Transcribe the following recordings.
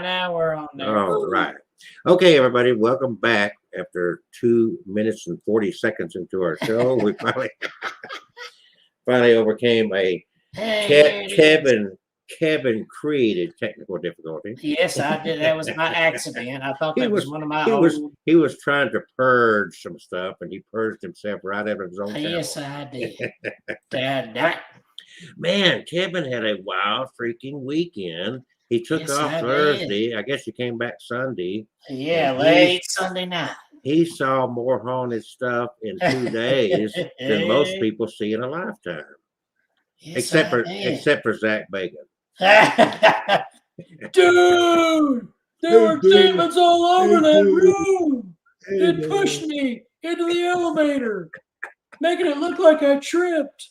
now we're on there. All right. Okay, everybody, welcome back. After 2 minutes and 40 seconds into our show, we finally overcame a Kevin created technical difficulty. Yes, I did. That was my accident. I thought that was one of my He was trying to purge some stuff, and he purged himself right out of his own channel. Yes, I did. Dad. Man, Kevin had a wild freaking weekend. He took off Thursday. Did. I guess he came back Sunday. Yeah, late Sunday night. He saw more haunted stuff in 2 days than most people see in a lifetime. Yes, except for Zach Bacon. Dude, there were demons all over that room. It pushed me into the elevator, making it look like I tripped.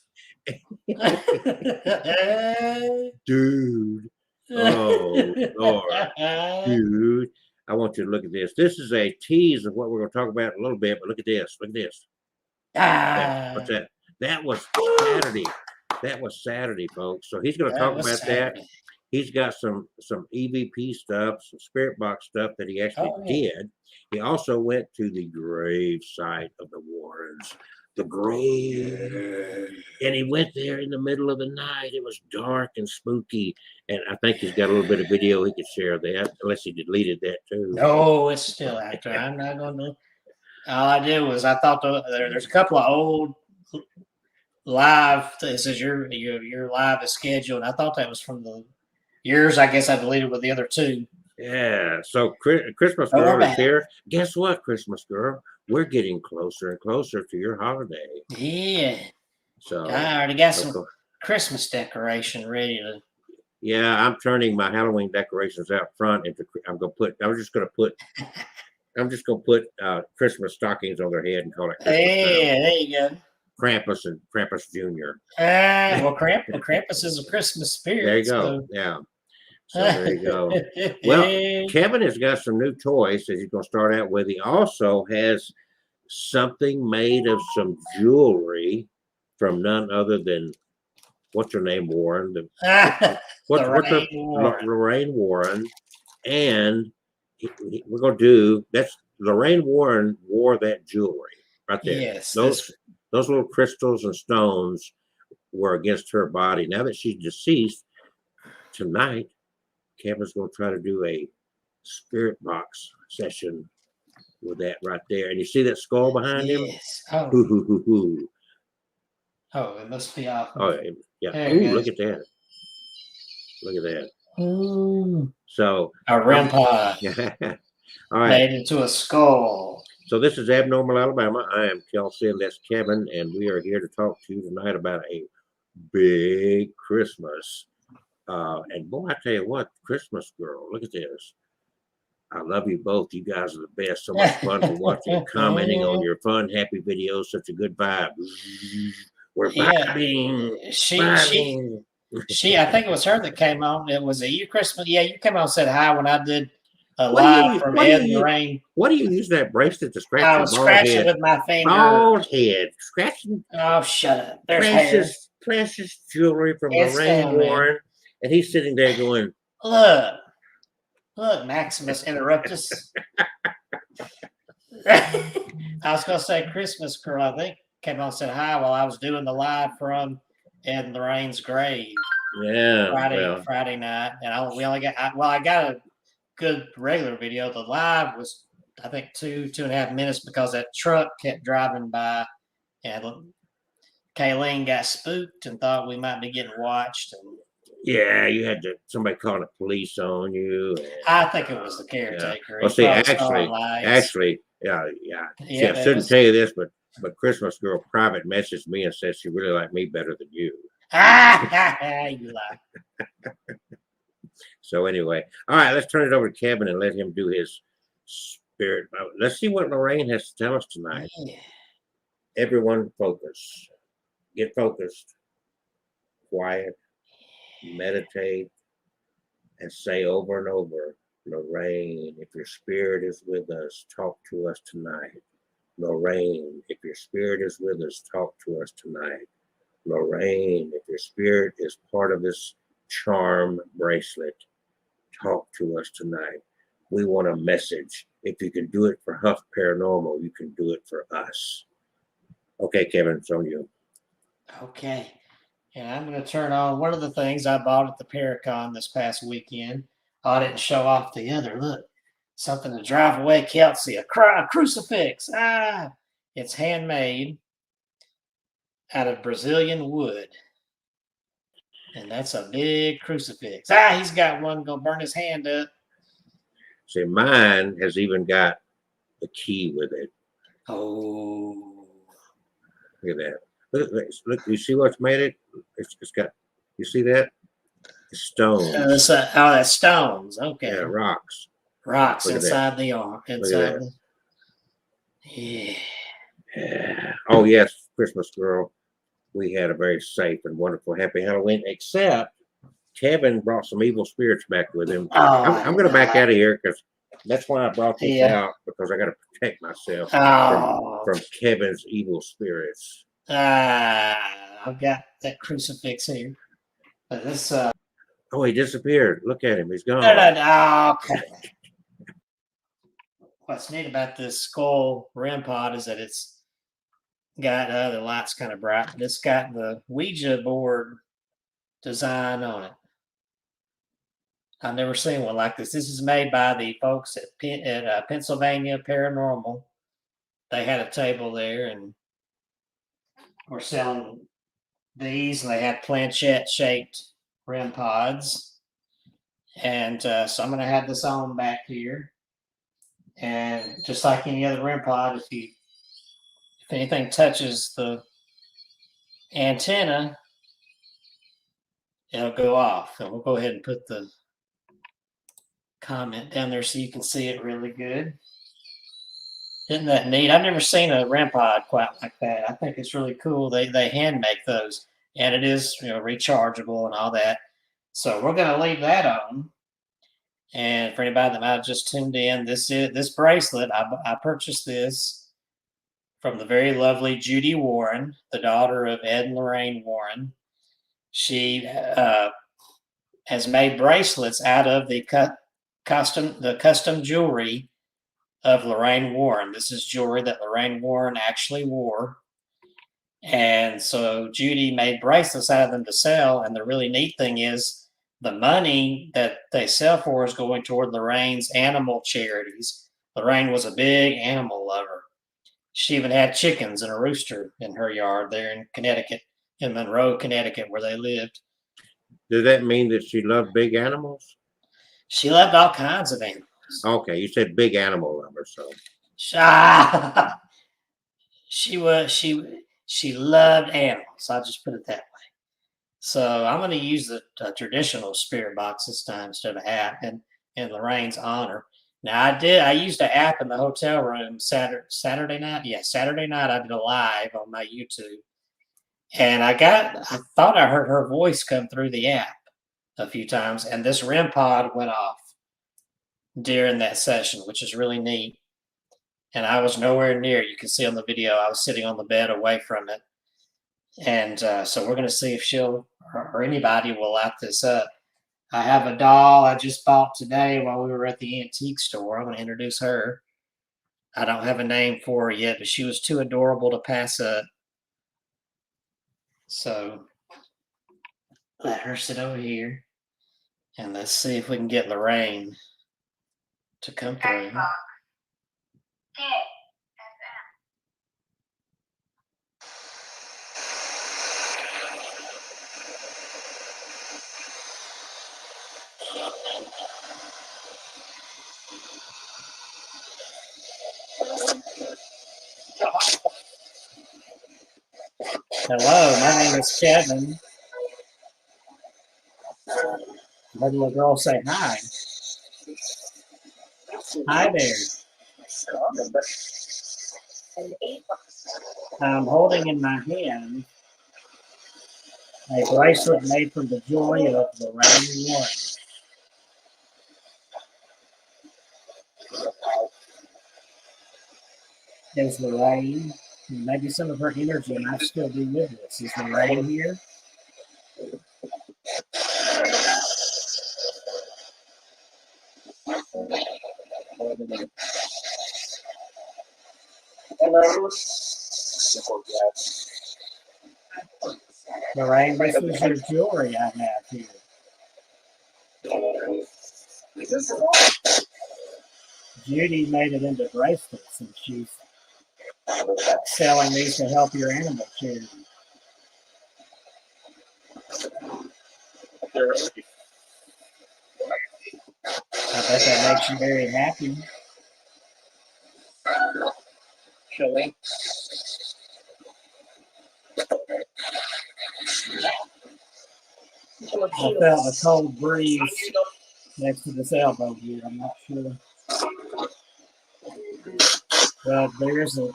Dude. Oh, Lord. Dude. I want you to look at this. This is a tease of what we're going to talk about in a little bit, but look at this. Look at this. What's that? That was Saturday. That was Saturday, folks. So he's going to talk about that. He's got some EVP stuff, some spirit box stuff that he actually did. He also went to the grave site of the Warrens. The grave. And he went there in the middle of the night. It was dark and spooky. And I think he's got a little bit of video he could share that, unless he deleted that too. No, it's still out there. I'm not going to. All I did was I thought there's a couple of old live. It says your live is scheduled. I thought that was from the yours. I guess I deleted with the other two. Yeah. So Christmas Girl is here. Guess what, Christmas Girl? We're getting closer and closer to your holiday. Yeah. So I already got some Christmas decoration ready to. Yeah, I'm turning my Halloween decorations out front into. I'm just gonna put Christmas stockings on their head and call it Christmas. Yeah, there you go. Krampus and Krampus Jr. Well, Krampus is a Christmas spirit. There you go. So. Yeah. So there you go. Well, Kevin has got some new toys that he's going to start out with. He also has something made of some jewelry from none other than what's her name, Warren? Lorraine Warren. And we're going to do that's Lorraine Warren wore that jewelry right there. Yes. Those little crystals and stones were against her body. Now that she's deceased, tonight, Kevin's going to try to do a spirit box session with that right there. And you see that skull behind him? Yes. Oh. Oh, it must be off. Oh, yeah. Ooh, look at that. Look at that. Ooh. So. A REM pod. All right. Made into a skull. So this is Abnormal Alabama. I am Kelsey, and that's Kevin, and we are here to talk to you tonight about a big Christmas. And boy, I tell you what, Christmas Girl, look at this. I love you both. You guys are the best. So much fun to watching, commenting on your fun, happy videos. Such a good vibe. We're vibing. She, I think it was her that came on. It was you, Christmas. Yeah, you came on and said hi when I did a live from Ed and Lorraine. What do you use that bracelet to scratch? I was scratching with my finger. Bald head. Scratching. Oh, shut up. There's precious jewelry from Lorraine Warren. And he's sitting there going, Look, Maximus Interruptus. I was going to say Christmas Girl, I think, came on and said hi while I was doing the live from Ed and Lorraine's grave. Yeah. Friday night. And I got a good regular video. The live was, I think, 2.5 minutes because that truck kept driving by. And Kayleen got spooked and thought we might be getting watched. And yeah, you had somebody calling the police on you. I think it was the caretaker. Yeah. Well, see, actually, yeah. See, I shouldn't tell you this, but Christmas Girl private messaged me and said she really liked me better than you. You lie. So anyway, all right, let's turn it over to Kevin and let him do his spirit. Let's see what Lorraine has to tell us tonight. Yeah. Everyone focus. Get focused. Quiet. Meditate and say over and over, Lorraine, if your spirit is with us, talk to us tonight. Lorraine, if your spirit is with us, talk to us tonight. Lorraine, if your spirit is part of this charm bracelet, talk to us tonight. We want a message. If you can do it for Huff Paranormal, you can do it for us. Okay, Kevin, it's on you. Okay. And I'm going to turn on one of the things I bought at the Paracon this past weekend. Oh, I didn't show off the other. Look, something to drive away Kelsey. A crucifix. Ah, it's handmade out of Brazilian wood. And that's a big crucifix. Ah, he's got one going to burn his hand up. See, mine has even got a key with it. Oh. Look at that. Look, you see what's made it? It's got, you see that? It's stones. That's stones. Okay. Yeah, rocks. Rocks inside the arm. Inside the. Yeah. Oh, yes, Christmas girl. We had a very safe and wonderful, happy Halloween, except Kevin brought some evil spirits back with him. I'm going to back out of here because that's why I brought this out, because I got to protect myself from Kevin's evil spirits. I've got that crucifix here. But this. Oh, he disappeared. Look at him. He's gone. Okay. What's neat about this skull REM pod is that it's got the light's kind of bright, but it's got the Ouija board design on it. I've never seen one like this. This is made by the folks at Pennsylvania Paranormal. They had a table there and were selling these, and they had planchette-shaped REM pods. And so I'm going to have this on back here. And just like any other REM pod, if anything touches the antenna, it'll go off. And we'll go ahead and put the comment down there so you can see it really good. Isn't that neat? I've never seen a REM pod quite like that. I think it's really cool. They hand make those, and it is rechargeable and all that. So we're going to leave that on. And for anybody that might have just tuned in, this bracelet. I purchased this from the very lovely Judy Warren, the daughter of Ed and Lorraine Warren. She has made bracelets out of the custom jewelry of Lorraine Warren. This is jewelry that Lorraine Warren actually wore. And so Judy made bracelets out of them to sell. And the really neat thing is the money that they sell for is going toward Lorraine's animal charities. Lorraine was a big animal lover. She even had chickens and a rooster in her yard there in Connecticut, in Monroe, Connecticut, where they lived. Does that mean that she loved big animals? She loved all kinds of animals. Okay, you said big animal lover, so. She loved animals. I'll just put it that way. So I'm going to use the traditional spirit box this time instead of an app in Lorraine's honor. Now I used an app in the hotel room Saturday night. Yeah, Saturday night I did a live on my YouTube. And I thought I heard her voice come through the app a few times, and this REM pod went off during that session, which is really neat. And I was nowhere near. You can see on the video, I was sitting on the bed away from it. And so we're going to see if she'll or anybody will light this up. I have a doll I just bought today while we were at the antique store. I'm going to introduce her. I don't have a name for her yet, but she was too adorable to pass up. So let her sit over here. And let's see if we can get Lorraine to come through. Hello, my name is Kevin. Let the little girl say hi. Hi there. I'm holding in my hand a bracelet made from the jewelry of Lorraine Warren. There's Lorraine. Maybe some of her energy might still be with us. Is Lorraine here? Lorraine, this is your jewelry I have here. Judy made it into bracelets, and she's selling these to help your animal charity. I bet that makes you very happy. Chilling. I felt a cold breeze next to this elbow here. I'm not sure. But there's a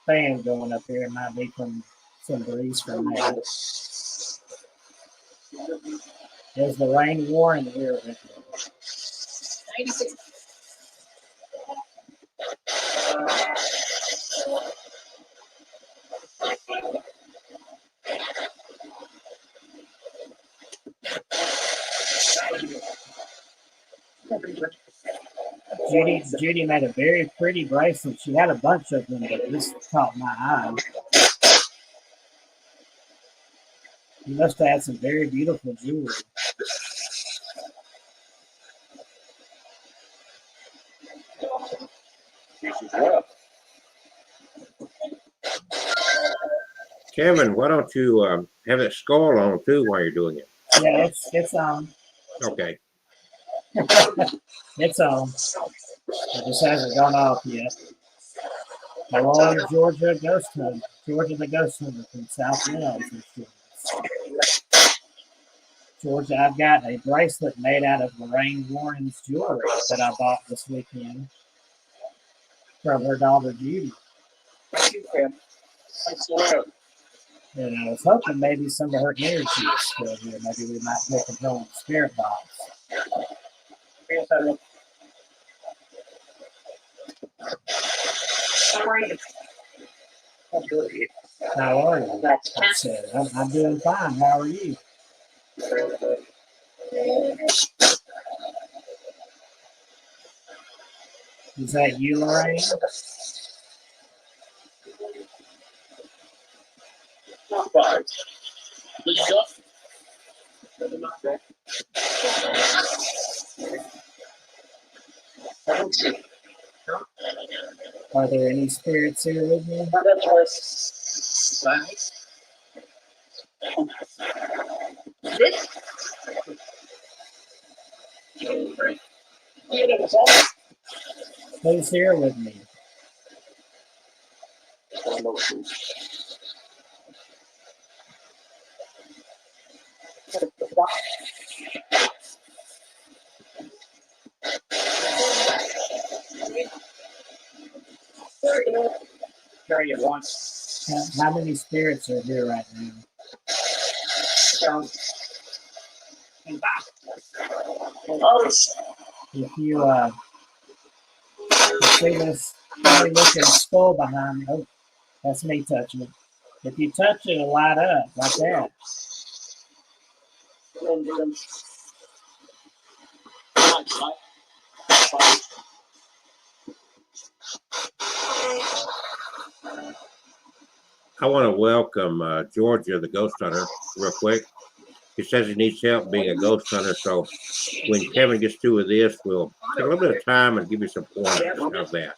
fan going up here. It might be from some breeze from that. There's Lorraine Warren here with me. 96. Judy made a very pretty bracelet. She had a bunch of them, but this caught my eye. You must have had some very beautiful jewelry. Kevin, why don't you have that skull on too while you're doing it? Yeah, it's on. Okay. It's on. It just hasn't gone off yet. Hello, Georgia Ghost Hunter. Georgia the Ghost Hunter from South Wales. Georgia, I've got a bracelet made out of Lorraine Warren's jewelry that I bought this weekend from her daughter Judy. Thank you, Sam. Thanks a lot. And I was hoping maybe some of her energy is still here. Maybe we might pick a girl in the spirit box. Yes, I will. How are you? I'm good. How are you? That's I said, I'm doing fine. How are you? Is that you, Lorraine? Not bad. Good stuff. Not bad. I don't see. Are there any spirits here with me? That's nice. This? Who's here with me? Carry it once. How many spirits are here right now? If you see this funny looking skull behind me, oh, that's me touching it. If you touch it, it'll light up like that. I want to welcome Georgia, the ghost hunter, real quick. He says he needs help being a ghost hunter, so when Kevin gets through with this, we'll take a little bit of time and give you some pointers. How's that?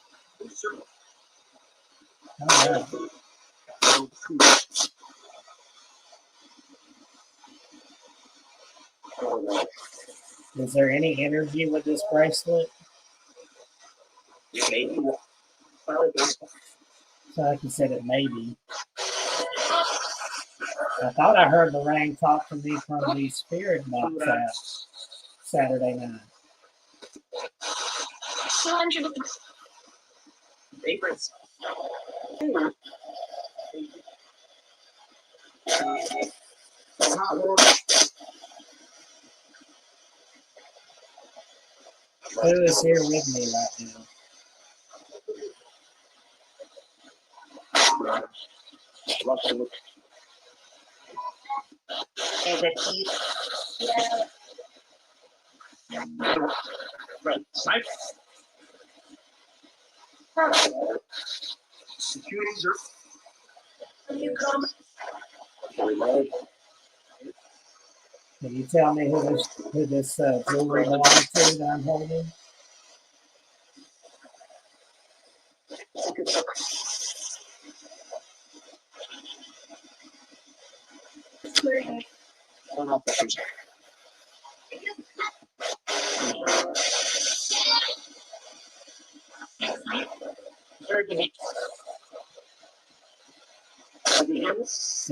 All right. Is there any energy with this bracelet? So like you said, it may be. I thought I heard Lorraine talk to me from the spirit box out Saturday night. 200 favorites. Who is here with me right now? Sniper. Securities are. You come. Can you tell me who this jewelry belongs to that I'm holding?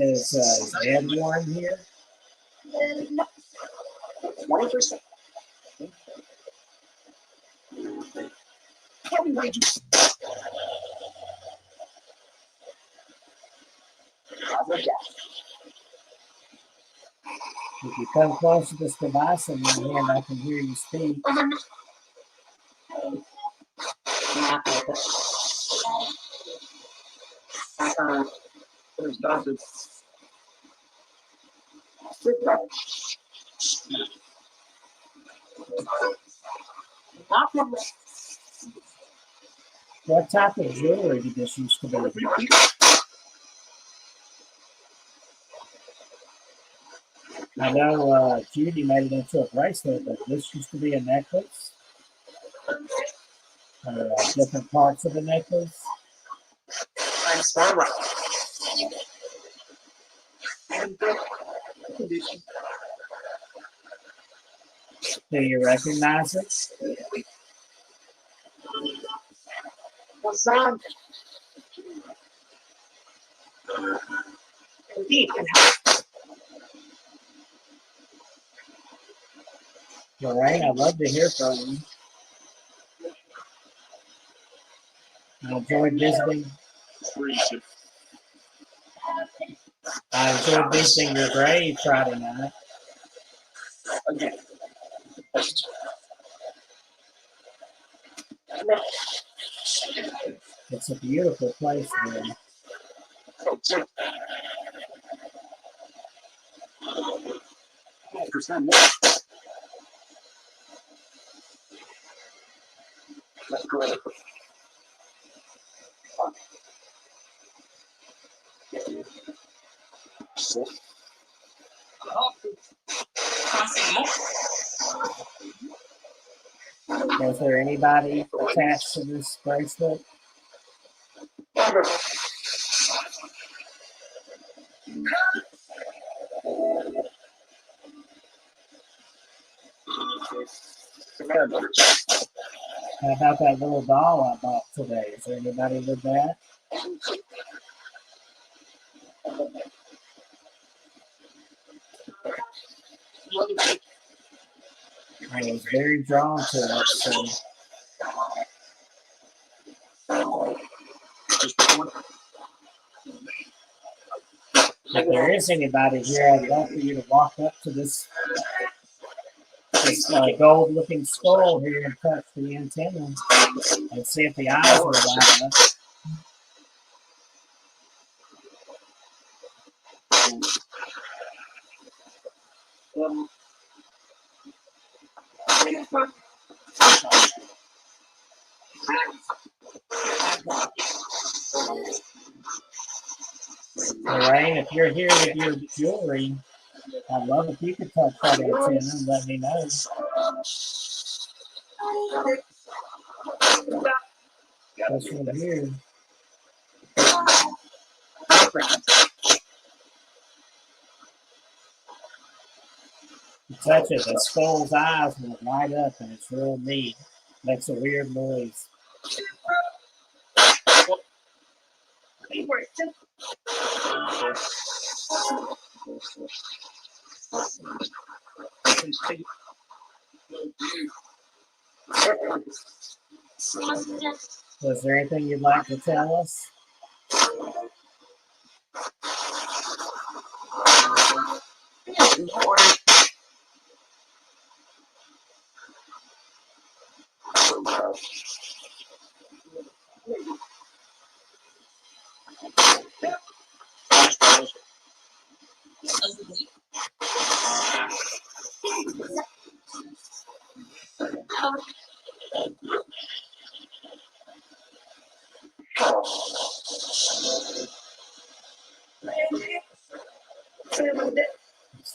Is Ed Warren here? 20%. If you come close to this device in your hand, I can hear you speak. What type of jewelry did this used to be? I know Judy made it into a bracelet, but this used to be a necklace. Different parts of the necklace. I'm smart, right? Do you recognize it? What's on? Indeed. Lorraine, I'd love to hear from you. I enjoyed visiting your grave Friday night. Again. It's a beautiful place there. Let's go. Was there anybody attached to this bracelet? How about that little doll I bought today? Is there anybody with that? I was very drawn to it. So. If there is anybody here, I'd love for you to walk up to this gold-looking skull here and touch the antenna and see if the eyes will light up. Lorraine, if you're here with your jewelry, I'd love if you could touch that antenna and let me know. That's from here. You touch it, the skull's eyes will light up and it's real neat. Makes a weird noise. Was there anything you'd like to tell us?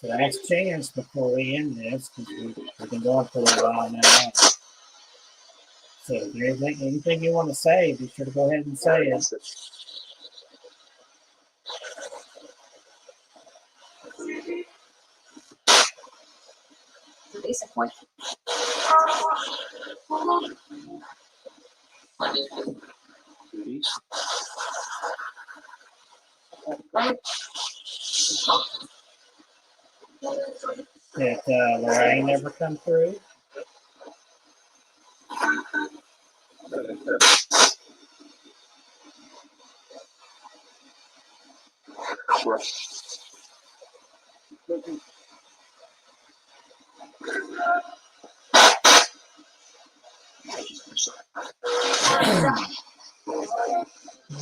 So last chance before we end this, because we've been going for a while now. So if there's anything you want to say, be sure to go ahead and say it. Basically. Did Lorraine ever come through?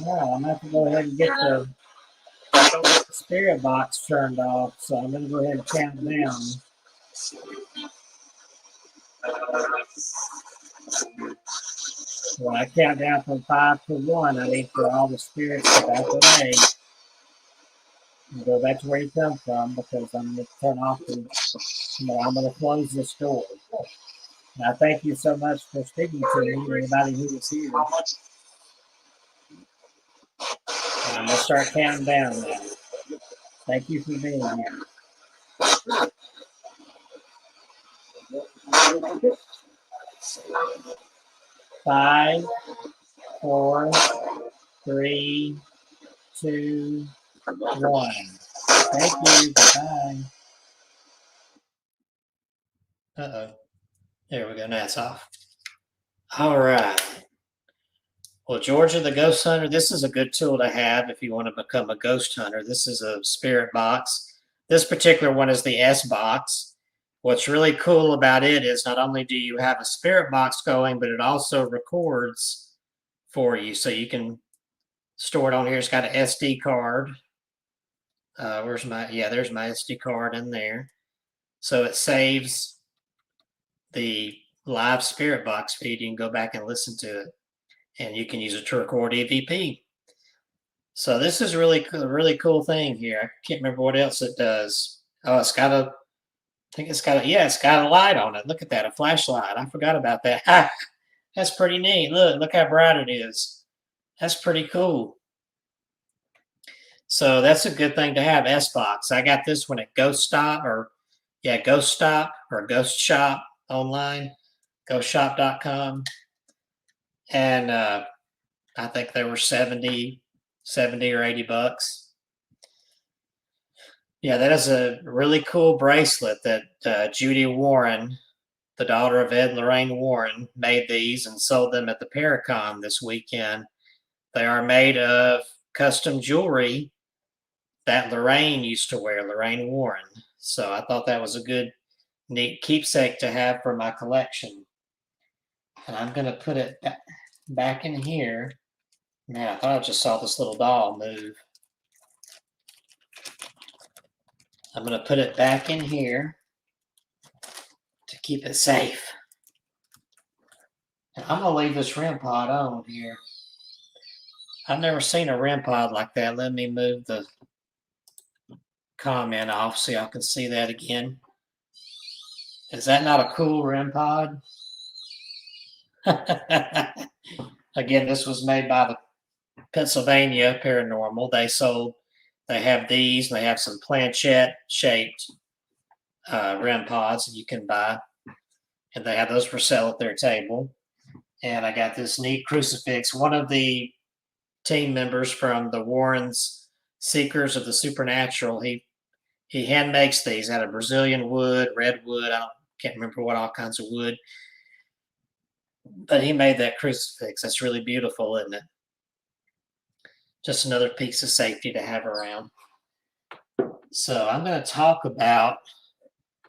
Well, I'm going to have to go ahead and get the spirit box turned off, so I'm going to go ahead and count down. When I count down from 5 to 1, I need for all the spirits to back away and go back to where you come from, because I'm going to turn off the, I'm going to close this door. And I thank you so much for speaking to me, everybody who was here. And I'm going to start counting down now. Thank you for being here. 5, 4, 3, 2, 1. Thank you. Bye. Uh-oh. There we go. Now it's off. All right. Well, Georgia the Ghost Hunter, this is a good tool to have if you want to become a ghost hunter. This is a spirit box. This particular one is the S box. What's really cool about it is not only do you have a spirit box going, but it also records for you. So you can store it on here. It's got an SD card. There's my SD card in there. So it saves the live spirit box feed. You can go back and listen to it. And you can use it to record EVP. So this is really cool, a really cool thing here. I can't remember what else it does. Oh, it's got a, I think it's got a, yeah, it's got a light on it. Look at that, a flashlight. I forgot about that. That's pretty neat. Look how bright it is. That's pretty cool. So that's a good thing to have, S-Box. I got this one at Ghost Stop or Ghost Shop online, ghostshop.com. And I think they were 70 or 80 bucks. Yeah, that is a really cool bracelet that Judy Warren, the daughter of Ed Lorraine Warren, made these and sold them at the Paracon this weekend. They are made of custom jewelry that Lorraine used to wear, Lorraine Warren. So I thought that was a good, neat keepsake to have for my collection. And I'm going to put it back in here. Man, I thought I just saw this little doll move. I'm going to put it back in here to keep it safe. And I'm going to leave this REM pod on here. I've never seen a REM pod like that. Let me move the comment off so y'all can see that again. Is that not a cool REM pod? Again, this was made by the Pennsylvania Paranormal. They have these, and they have some planchette-shaped REM pods that you can buy. And they have those for sale at their table. And I got this neat crucifix. One of the team members from the Warrens Seekers of the Supernatural, he hand makes these out of Brazilian wood, redwood. I can't remember what all kinds of wood. But he made that crucifix. That's really beautiful, isn't it? Just another piece of safety to have around. So I'm going to talk about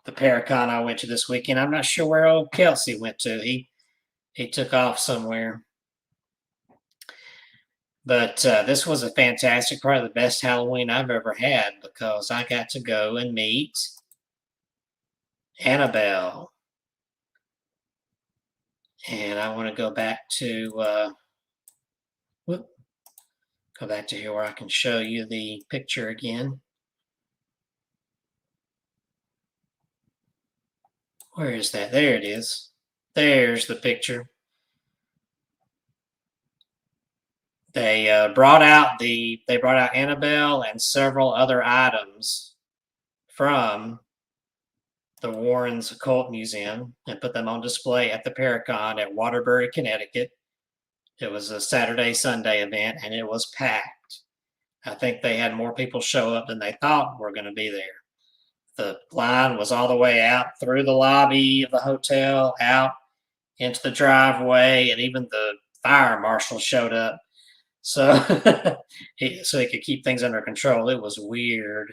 the Paracon I went to this weekend. I'm not sure where old Kelsey went to. He took off somewhere. But this was a fantastic, probably the best Halloween I've ever had, because I got to go and meet Annabelle. And I want to go back to here where I can show you the picture again. Where is that? There it is. There's the picture. They brought out Annabelle and several other items from the Warrens Occult Museum and put them on display at the Paracon at Waterbury, Connecticut. It was a Saturday, Sunday event, and it was packed. I think they had more people show up than they thought were going to be there. The line was all the way out through the lobby of the hotel, out into the driveway, and even the fire marshal showed up. So, he could keep things under control. It was weird.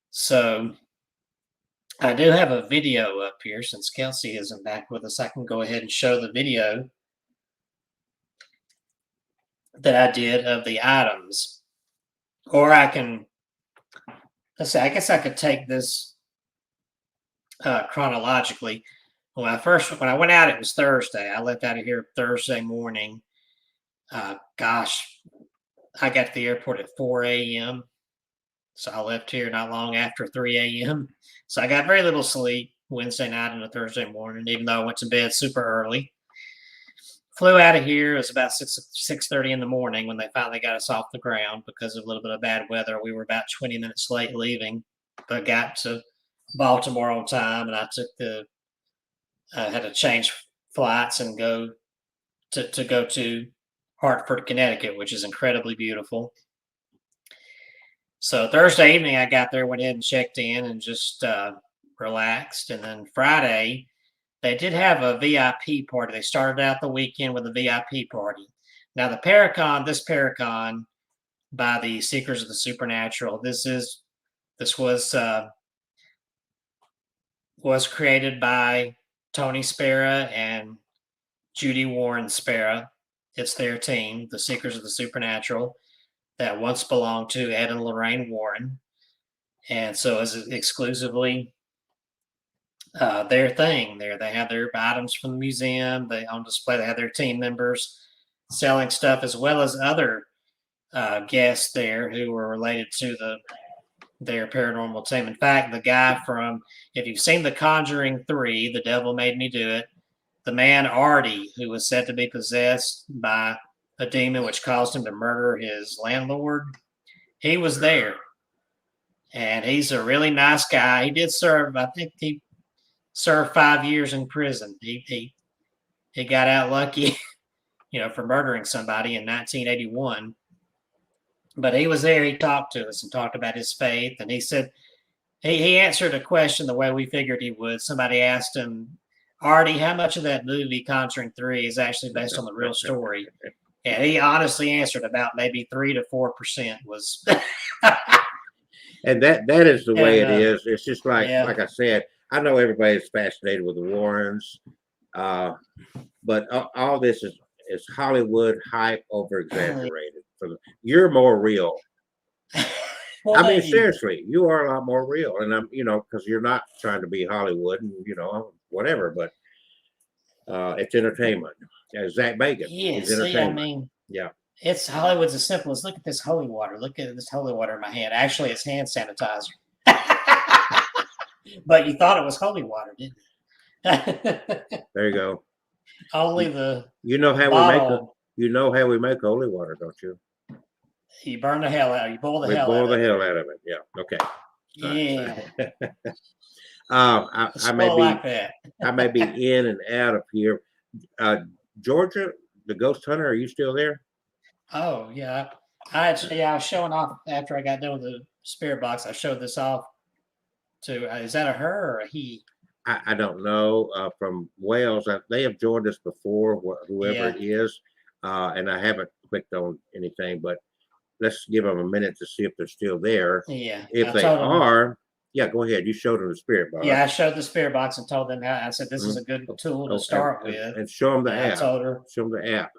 So, I do have a video up here. Since Kelsey isn't back with us, I can go ahead and show the video that I did of the items. Or I can, let's see, I guess I could take this chronologically. When I went out, it was Thursday. I left out of here Thursday morning. Gosh, I got to the airport at 4 a.m. So I left here not long after 3 a.m. So I got very little sleep Wednesday night and a Thursday morning, even though I went to bed super early. Flew out of here. It was about 6:30 in the morning when they finally got us off the ground because of a little bit of bad weather. We were about 20 minutes late leaving, but got to Baltimore on time, and I had to change flights and go to Hartford, Connecticut, which is incredibly beautiful. So Thursday evening, I got there, went ahead and checked in and just relaxed. And then Friday, they did have a VIP party. They started out the weekend with a VIP party. Now, this Paracon by the Seekers of the Supernatural, this was created by Tony Spera and Judy Warren Spera. It's their team, the Seekers of the Supernatural, that once belonged to Ed and Lorraine Warren. And so it's exclusively their thing there. They have their items from the museum. They on display. They have their team members selling stuff, as well as other guests there who were related to their paranormal team. In fact, the guy from, if you've seen The Conjuring 3, The Devil Made Me Do It, the man Artie, who was said to be possessed by a demon which caused him to murder his landlord, he was there. And he's a really nice guy. He did serve, I think he served 5 years in prison. He got out lucky, for murdering somebody in 1981. But he was there. He talked to us and talked about his faith. And he said he answered a question the way we figured he would. Somebody asked him, Artie, how much of that movie Conjuring 3 is actually based on the real story? And he honestly answered about maybe 3 to 4% was. And that is the way it is. It's just like I said, I know everybody's fascinated with the Warrens, but all this is Hollywood hype over exaggerated. You're more real. Well, I mean, seriously, you are a lot more real, and I'm, because you're not trying to be Hollywood and whatever, but it's entertainment. As Zach Bacon, yes, entertainment. It's Hollywood's as simple as look at this holy water. Look at this holy water in my hand. Actually, it's hand sanitizer. But you thought it was holy water, didn't you? There you go. Only the you know how bottle, we make holy water, don't you? You burn the hell out. You boil the we hell boil out the of hell out of it. Yeah. Okay. Yeah. I may be in and out of here. Georgia, the ghost hunter, are you still there? Oh yeah. I was showing off after I got done with the spirit box. I showed this off to is that a her or a he? I don't know. From Wales, they have joined us before, whoever it is, and I haven't clicked on anything. But let's give them a minute to see if they're still there. Yeah. If they are, go ahead. You showed them the spirit box. Yeah, I showed the spirit box and told them I said this is a good tool to start with. And show them the app. I told her. Show them the app.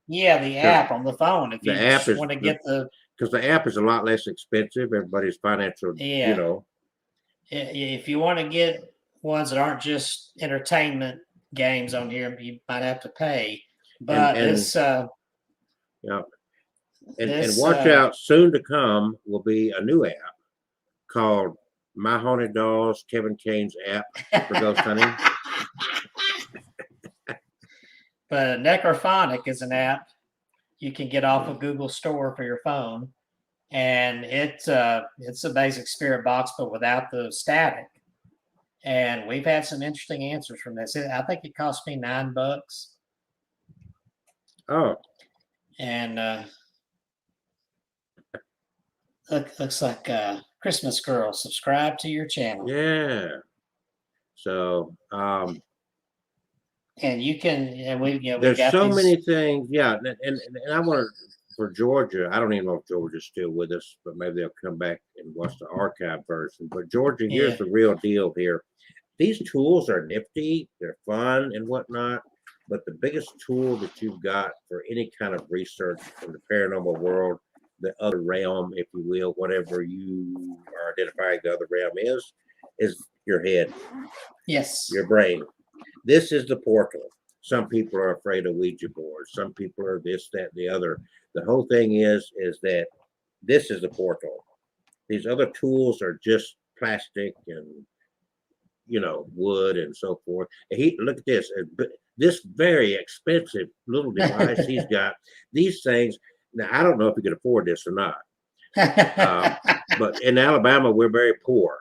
Yeah, the app on the phone. If you just want to get because the app is a lot less expensive. Everybody's financial, If you want to get ones that aren't just entertainment games on here, you might have to pay. But and watch out. Soon to come will be a new app called My Haunted Dolls, Kevin Kane's app for ghost hunting. But Necrophonic is an app you can get off of Google Store for your phone, and it's a basic spirit box, but without the static. And we've had some interesting answers from this. I think it cost me $9. Oh, And looks like Christmas Girl. Subscribe to your channel. yeah. So, and you can, and we there's got so these, many things. Yeah. And I want to, for Georgia, I don't even know if Georgia's still with us, but maybe they'll come back and watch the archive version. But Georgia, here's Yeah. the real deal here. These tools are nifty, they're fun and whatnot, but the biggest tool that you've got for any kind of research in the paranormal world, the other realm, if you will, whatever you are identifying the other realm is your head, yes, your brain. This is the portal. Some people are afraid of Ouija boards. Some people are this, that, and the other. The whole thing is that this is the portal. These other tools are just plastic and wood and so forth. And look at this. This very expensive little device he's got. These things. Now I don't know if he could afford this or not. But in Alabama, we're very poor.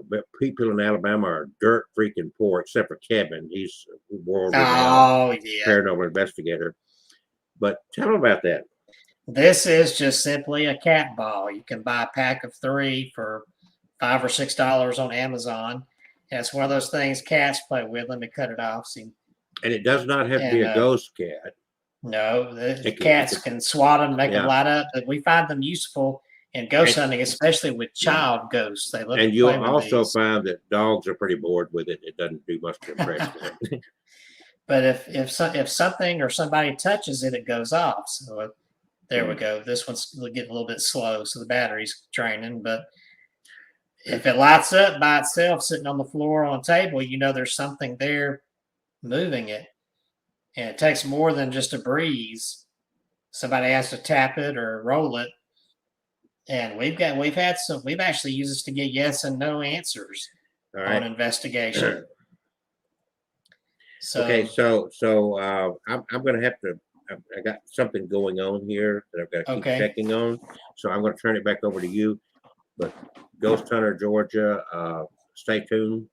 But people in Alabama are dirt freaking poor, except for Kevin. He's a world-renowned paranormal investigator. But tell him about that. This is just simply a cat ball. You can buy a pack of 3 for $5 or $6 on Amazon. And it's one of those things cats play with. Let me cut it off. See. And it does not have to be a ghost cat. No, the cats can swat them, make them light up. But we find them useful in ghost hunting, especially with child ghosts. They look. And you'll also find that dogs are pretty bored with it. It doesn't do much to impress them. But if something or somebody touches it, it goes off. So there we go. This one's getting a little bit slow, so the battery's draining. But if it lights up by itself, sitting on the floor on a table, there's something there moving it. And it takes more than just a breeze. Somebody has to tap it or roll it. And we've actually used this to get yes and no answers on investigation. So, okay, so I'm going to have to. I got something going on here that I've got to keep checking on. So I'm going to turn it back over to you. But Ghost Hunter Georgia, stay tuned,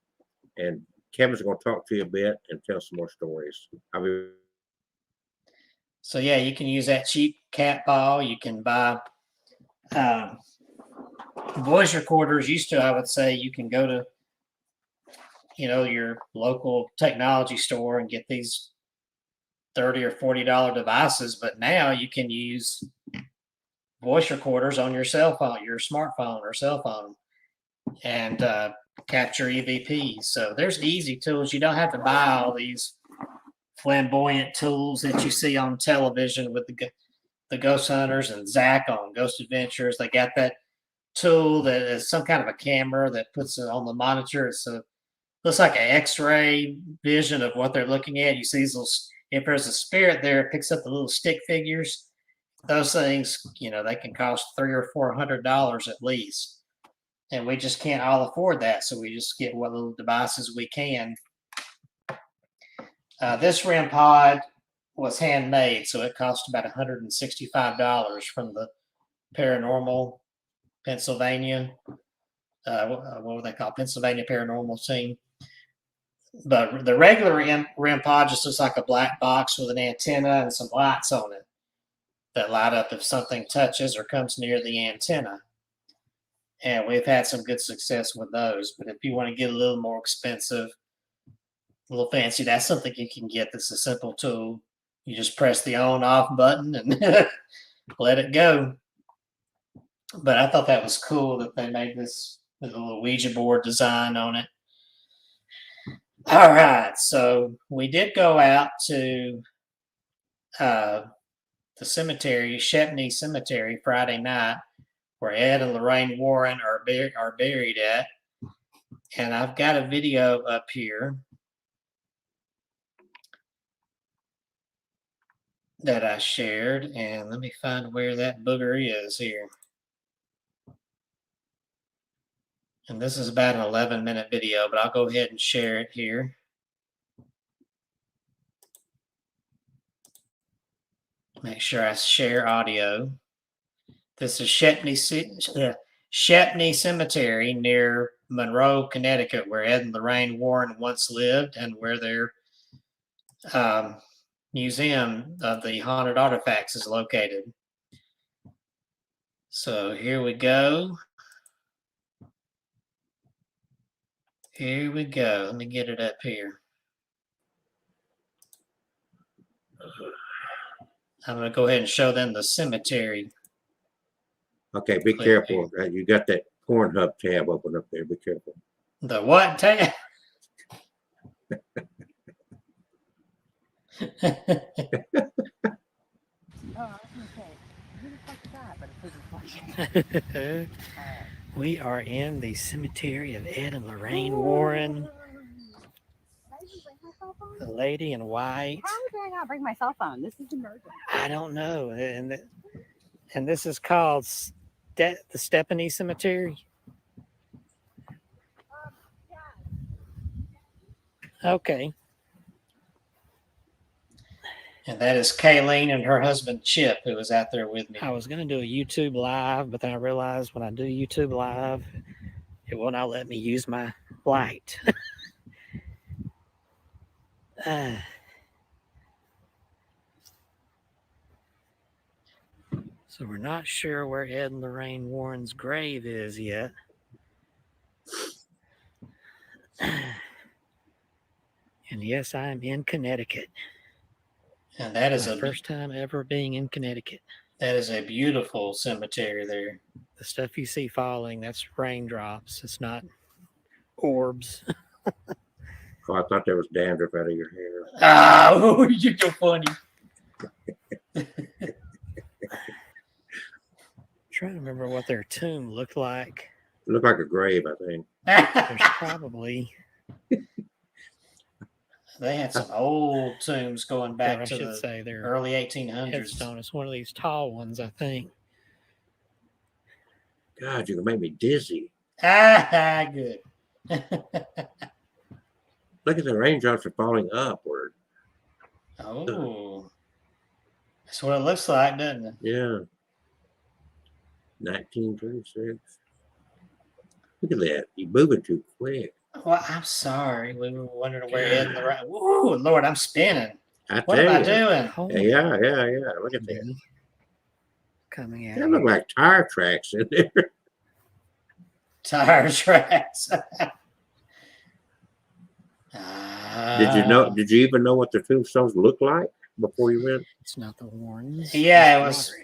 and Kevin's going to talk to you a bit and tell some more stories. So yeah, you can use that cheap cat ball. You can buy voice recorders. Used to, I would say, you can go to your local technology store and get these $30 or $40 devices, but now you can use voice recorders on your cell phone, your smartphone or cell phone, and capture EVPs. So there's easy tools. You don't have to buy all these flamboyant tools that you see on television with the ghost hunters and Zach on Ghost Adventures. They got that tool that is some kind of a camera that puts it on the monitor. Looks like an X-ray vision of what they're looking at. You see these little, if there's a spirit there, it picks up the little stick figures. Those things, they can cost $300 or $400 at least, and we just can't all afford that. So we just get what little devices we can. This REM pod was handmade, so it cost about $165 from the Paranormal Pennsylvania. What were they called? Pennsylvania Paranormal Team. But the regular REM pod just looks like a black box with an antenna and some lights on it that light up if something touches or comes near the antenna. And we've had some good success with those. But if you want to get a little more expensive, a little fancy, that's something you can get that's a simple tool. You just press the on-off button and let it go. But I thought that was cool that they made this with a little Ouija board design on it. All right, so we did go out to the cemetery, Shepney Cemetery, Friday night, where Ed and Lorraine Warren are buried at. And I've got a video up here that I shared, and let me find where that booger is here. And this is about an 11-minute video, but I'll go ahead and share it here. Make sure I share audio. This is Shepney Cemetery near Monroe, Connecticut, where Ed and Lorraine Warren once lived and where their museum of the haunted artifacts is located. So here we go. Here we go. Let me get it up here. I'm going to go ahead and show them the cemetery. Okay, be careful. You got that Pornhub tab open up there. Be careful. The what tab? We are in the cemetery of Ed and Lorraine Warren. The lady in white. How did I not bring my cell phone? This is emergent. I don't know. And this is called the Stephanie Cemetery. Okay. And that is Kayleen and her husband Chip, who was out there with me. I was going to do a YouTube live, but then I realized when I do YouTube live, it will not let me use my light. So we're not sure where Ed and Lorraine Warren's grave is yet. And yes, I am in Connecticut. And that is my first time ever being in Connecticut. That is a beautiful cemetery there. The stuff you see falling, that's raindrops. It's not orbs. Oh, I thought there was dandruff out of your hair. Oh, you're so funny. Trying to remember what their tomb looked like. It looked like a grave, I think. There's probably... They had some old tombs going back to the early 1800s. Headstone. It's one of these tall ones, I think. God, you're going to make me dizzy. Good. Look at the raindrops are falling upward. Oh. That's what it looks like, doesn't it? Yeah. 1936. Look at that. You're moving too quick. Well, I'm sorry. We were wondering where Ed and the right. Whoa, Lord, I'm spinning. What am I doing? Yeah. Look at that. Coming out. That look like tire tracks in there. Tire tracks. Did you even know what the tombstones looked like before you went? It's not the Warrens. Yeah, it was.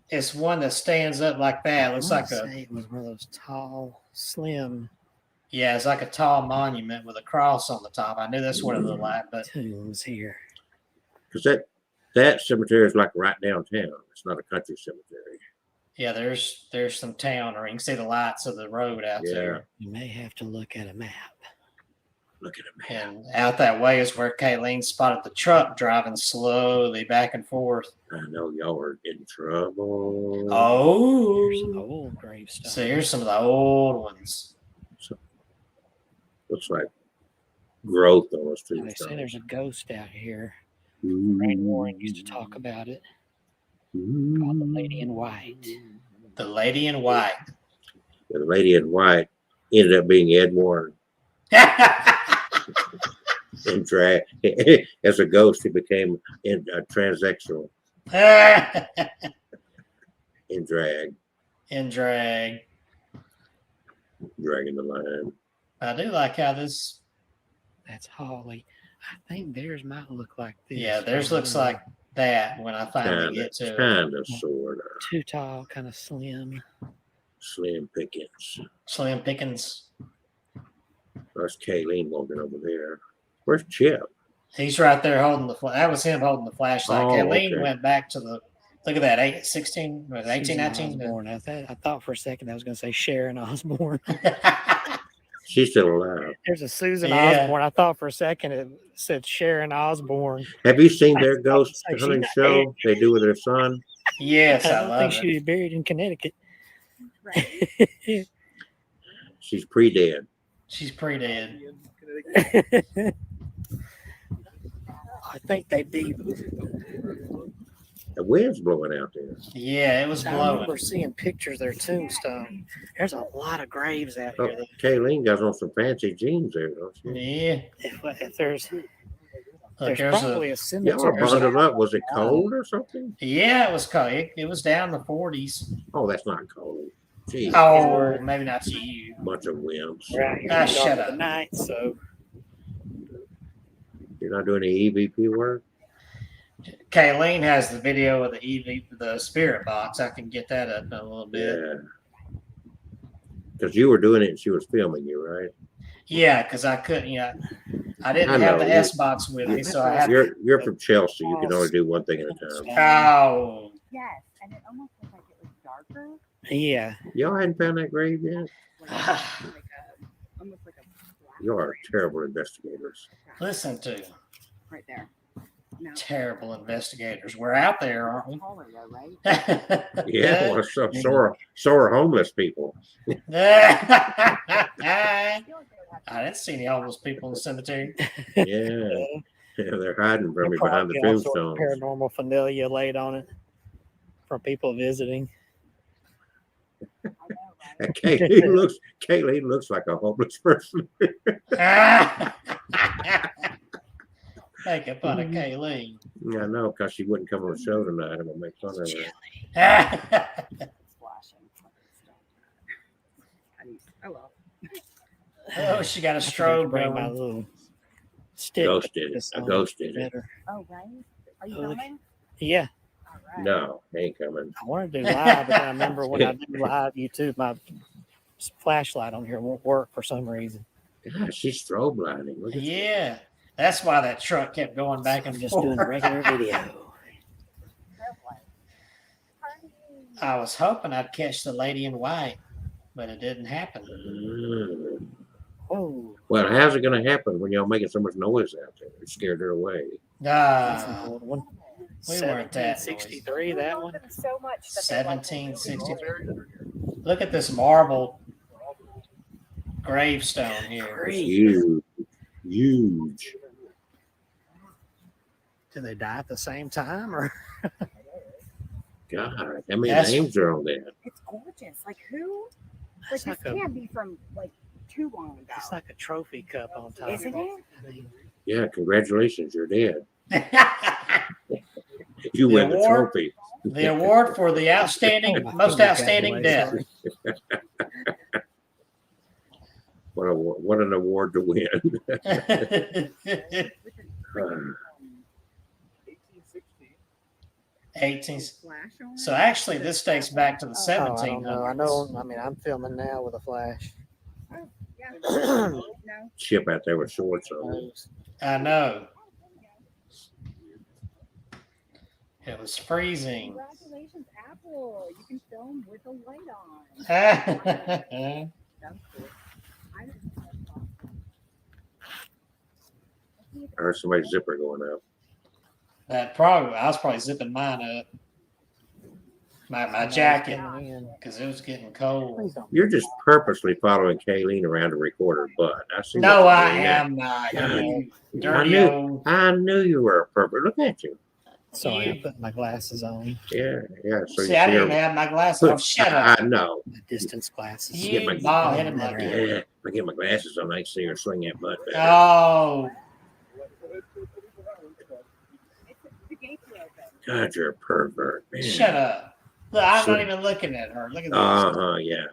It's one that stands up like that. It looks like it was one of those tall, slim. Yeah, it's like a tall monument with a cross on the top. I knew that's what it looked like, but tombs here. Because that cemetery is like right downtown. It's not a country cemetery. Yeah, there's some town, or you can see the lights of the road out there. You may have to look at a map. Look at a map. And out that way is where Kayleen spotted the truck driving slowly back and forth. I know y'all are in trouble. Oh, here's some old gravestones. So here's some of the old ones. Looks like growth on those tombstones. They say there's a ghost out here. Lorraine Warren used to talk about it. Called the Lady in White. The Lady in White. The Lady in White ended up being Ed Warren. In drag. As a ghost, he became transsexual. In drag. In drag. Dragging the line. I do like how this. That's Holly. I think theirs might look like this. Yeah, theirs looks like that when I finally get to it. Kind of, sort of. Too tall, kind of slim. Slim pickings. Slim pickings. There's Kayleen walking over there. Where's Chip? He's right there holding the. That was him holding the flashlight. Kayleen went back to the. Look at that, 18, 19? I thought for a second I was going to say Sharon Osbourne. She's still alive. There's a Susan Osbourne. I thought for a second it said Sharon Osbourne. Have you seen their ghost hunting show they do with their son? Yes, I love it. She was buried in Connecticut. She's pre-dead. She's pre-dead. I think they be. The wind's blowing out there. Yeah, it was I blowing. remember seeing pictures of their tombstone. There's a lot of graves out Oh, here. Kayleen got on some fancy jeans there, don't she? Yeah. If there's Look, there's probably a cemetery. Y'all bundled up. Was it cold or something? Yeah, it was cold. It was down in the 40s. Oh, that's not cold. Jeez, Oh, maybe not to you. bunch of wimps. We're out here Ah, in the dark shut of the up. night, so You're not doing any EVP work? Kayleen has the video of the spirit box. I can get that up in a little bit. Yeah. Because you were doing it and she was filming you, right? Yeah, because I couldn't. I didn't I have know. the S box with me, so I had. You're from Chelsea. You can only do one thing at a time. Oh, Yes, and it almost looked like it was darker. yeah. Y'all hadn't found that grave yet? Almost like a black You are terrible investigators. listen to right there. No. terrible investigators. We're out there, aren't we? Taller though, right? Yeah, well, some sore homeless people. I didn't see any homeless people in the cemetery. Yeah. Yeah, they're hiding from me behind the Probably all sorts of tombstones. paranormal familia laid on it for people visiting. And Kayleen looks like a homeless person. Making fun of Kayleen. I know, because she wouldn't come on the show tonight. I'm gonna make fun of her. Oh well. Oh, she got a I forgot to strobe bring my going. little stick. Ghost did it. This A on ghost did it. better. Oh right. Are you Look. filming? Yeah, All right. No, he ain't coming. I wanted to do live, but then I remember when I do live YouTube, my flashlight on here won't work for some reason. God, she's strobe lighting. Look at Yeah, that's why that truck kept going back and I'm just forth. doing a regular video. I was hoping I'd catch the lady in white, but it didn't happen. Mm. Whoa, Well, how's it going to happen when y'all making so much noise out there? It scared her away. that's an Ah, old one. we weren't that 1763, that one. So much that they like to 1763. Look at this marble gravestone here. It's huge. Huge. Did they die at the same time, or God, how many That's- names are on that? It's gorgeous. Like who? Like it's this like a can't be from like too long ago. it's like a trophy cup on top? Isn't it? Yeah, congratulations, you're dead. The You win the award? trophy. award for the outstanding, most outstanding death. What an award to win. 18. Flash on So it? actually, this dates back to the Oh, I don't know. I 1700s. know. I mean, I'm filming now with a flash. Yeah. No. Chip out there with shorts on. I know. It was freezing. Congratulations, Apple. You can film with a light on. That's That's cool. I didn't know that. I heard somebody's zipper going up. I was probably zipping mine up. My jacket, because it was getting cold. Please don't. You're just purposely following Kayleen around to record her butt. I see. No, what I you're doing. am not. God. You I dirty knew, old. I knew you were a pervert. Look at you. Sorry, I'm putting my glasses on. Yeah, yeah. So See, I you didn't see have my glasses on. Shut I up. know. My distance glasses. You my- bald-headed monkey. Yeah, I get my glasses on. I can see her swing that butt better. Oh, The gates are open. God, you're a pervert, man. shut up. Look, I'm So- not even looking at her. Look at this. Yeah.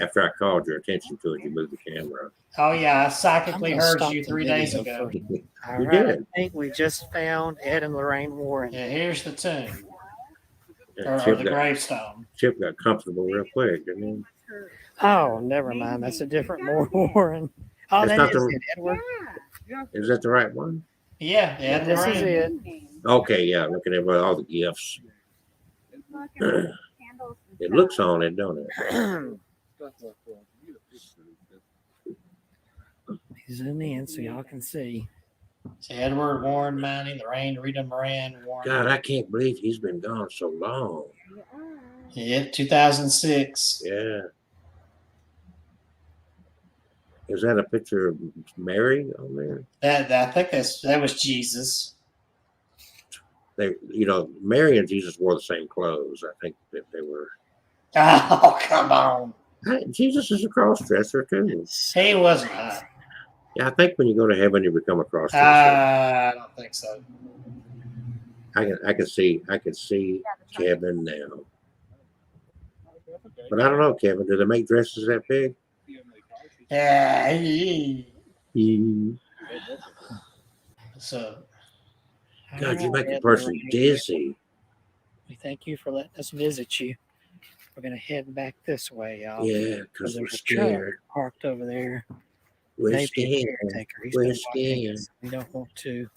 After I called your attention to it, you moved the camera. Oh, yeah. I I'm psychically gonna heard stop you the 3 days video ago. for- All You right, did. I think we just found Ed and Lorraine Warren. Yeah, here's the tomb Yeah, or Chip, the got, gravestone. Chip got comfortable real quick, didn't he? Oh, never mind. That's a different Warren. Oh, That's that not is the- it, Edward. Yeah. Is that the right one? Yeah, yeah. This is Lorraine. it. Okay, yeah. Looking at all the gifts. Candles and It stuff. looks on it, don't it? Zoom in so y'all can see. See, Edward Warren Mounty, Lorraine Rita Moran Warren. God, I can't believe he's been gone so long. Yeah. Yep, 2006. Yeah. Is that a picture of Mary on there? I think that was Jesus. They, Mary and Jesus wore the same clothes. I think that they were. Oh, come on. Jesus is a cross dresser too. He was not. Yeah, I think when you go to heaven, you become a cross dresser. I don't think so. I can see Kevin now. But I don't know, Kevin. Do they make dresses that big? Yeah. God, So, you make a person dizzy. We thank you for letting us visit you. We're gonna head back this way, y'all. Yeah, because we're there's a truck scared. parked over there. We're Maybe a scared. caretaker. He's We're been watching scared. us. We don't want to.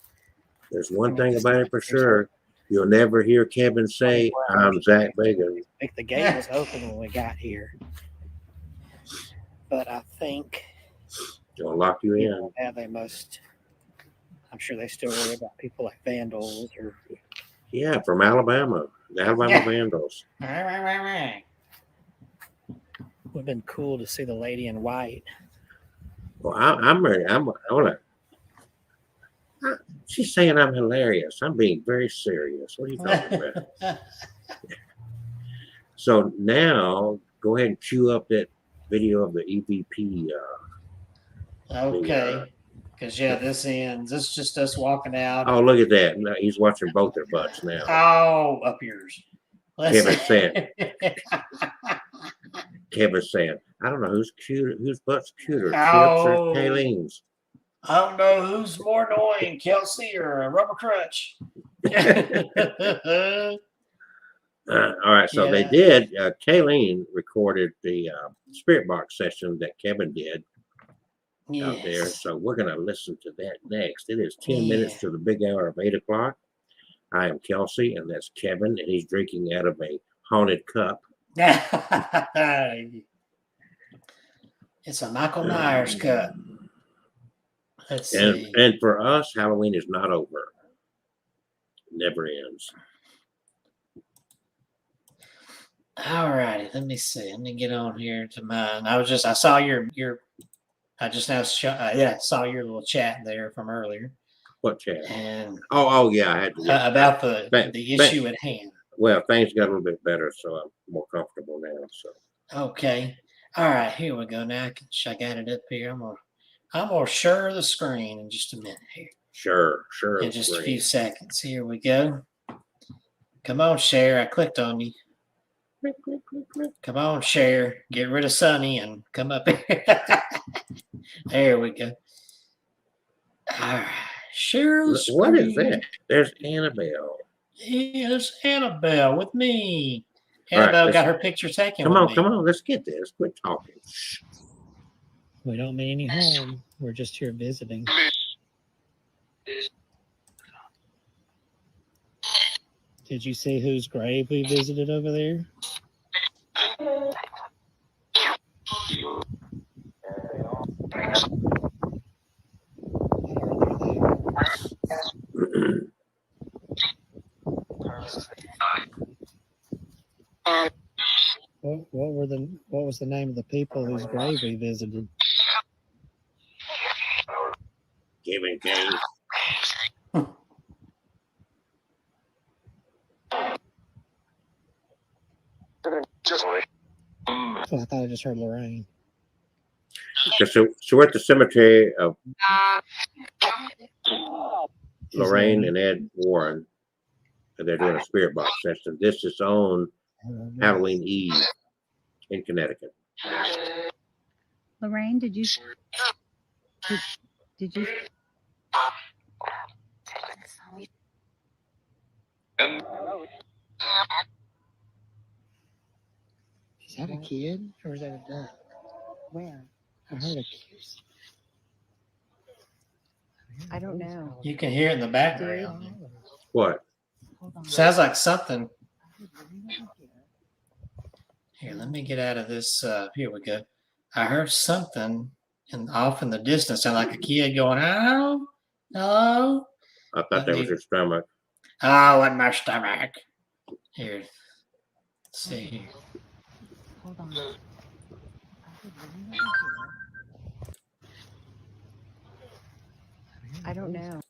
There's one thing about it for sure. You'll never hear Kevin say, I'm Zach Bagan. The gate was open when we got here. But I think They'll lock you in. yeah, they must. I'm sure they still worry about people like vandals or. Yeah, from Alabama. The Alabama Vandals. Would have been cool to see the lady in white. Well, I'm ready. I want to. She's saying I'm hilarious. I'm being very serious. What are you talking about? So now, go ahead and cue up that video of the EVP. Okay. Because, this ends. This is just us walking out. Oh, look at that. No, he's watching both their butts now. Oh, up yours. Kevin said. Kevin's saying, I don't know who's butt's cuter, Chip's or Kayleen's. I don't know who's more annoying, Kelsey or a rubber crutch. All right, so they did. Kayleen recorded the Spirit Box session that Kevin did out there. So we're going to listen to that next. It is 10 minutes to the big hour of 8 o'clock. I am Kelsey, and that's Kevin, and he's drinking out of a haunted cup. It's a Michael Myers cup. Let's see. And for us, Halloween is not over. It never ends. All righty, let me see. Let me get on here to mine. I saw your I just now saw your little chat there from earlier. What chat? And yeah, I had to about the issue at hand. Well, things got a little bit better, so I'm more comfortable now. So okay, all right, here we go. Now I got it up here. I'm gonna share the screen in just a minute here. Sure. In just a few seconds. Here we go. Come on, share. I clicked on you. Click. Come on, share. Get rid of Sunny and come up here. There we go. All right. Share the screen. What is that? There's Annabelle. Yes, Annabelle with me. Annabelle got her picture taken. Come on. Let's get this. Quit talking. We don't mean any harm. We're just here visiting. Did you see whose grave we visited over there? What was the name of the people whose grave we visited? Kevin Cain. Oh, I thought I just heard Lorraine. So we're at the cemetery of Lorraine and Ed Warren. And they're doing a spirit box session. This is on Halloween Eve in Connecticut. Lorraine, did you? Is that a kid or is that a duck? Where? I heard a kiss. I don't know. You can hear it in the background. What? Sounds like something. Here, let me get out of this. Here we go. I heard something off in the distance, sound like a kid going, "Hello, hello." I thought that was your stomach. Oh, in my stomach. Here. Let's see here. Hold on. I don't know.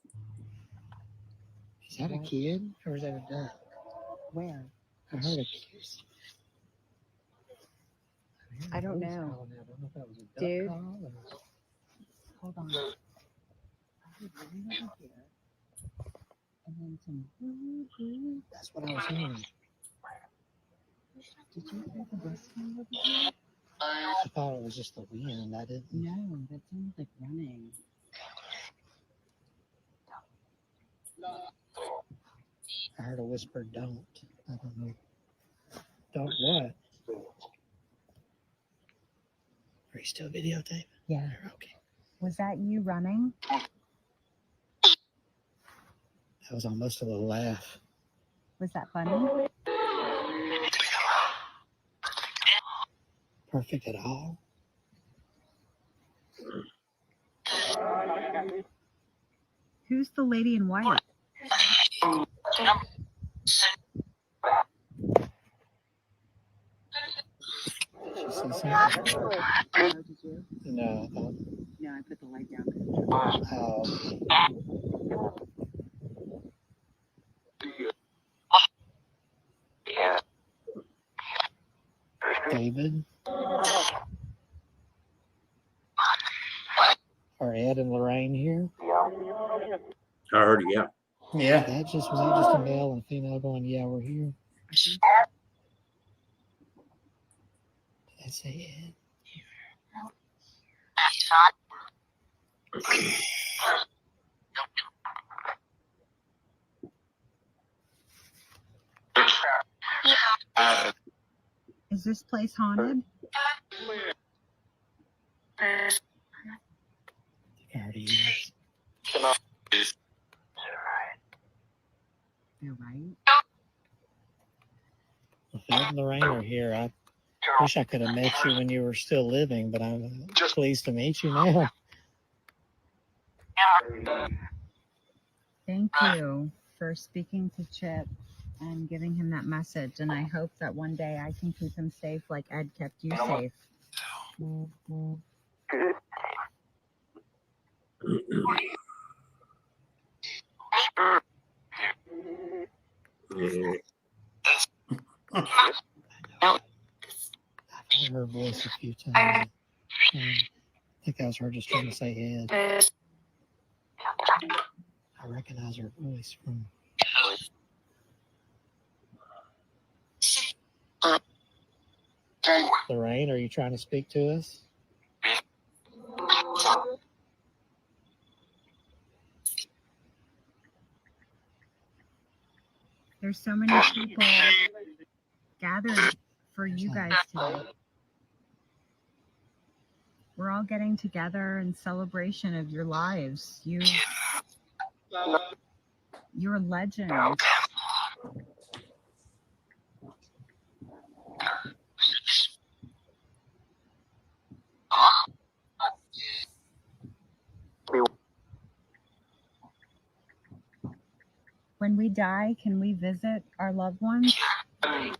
Is that a kid or is that a duck? Where? I heard a kid. I don't know. I don't know if that was a duck Dude. call or... Hold on. I heard one over here. And then some. That's what I was hearing. Did you hear the whistling over here? I thought it was just the wind. I didn't. No, that sounds like running. I heard a whisper, don't. I don't know. Don't what? Are you still videotaping? Yeah. Okay. Was that you running? That was almost a little laugh. Was that funny? Perfect at all? Who's the lady in white? Did you see something? Oh, did you? No, I thought. No, I put the light down. Oh, David? Are Ed and Lorraine here? I heard it, yeah. Yeah. Was that just a male and female going, yeah, we're here? Did I say Ed? Is this place haunted? I already is. You're right. If Ed and Lorraine are here, I wish I could have met you when you were still living, but I'm pleased to meet you now. Thank you for speaking to Chip and giving him that message. And I hope that one day I can keep him safe like Ed kept you safe. I've heard her voice a few times. I think that was her just trying to say Ed. I recognize her voice from. Lorraine, are you trying to speak to us? There's so many people gathered for you guys today. We're all getting together in celebration of your lives. You're legends. When we die, can we visit our loved ones? I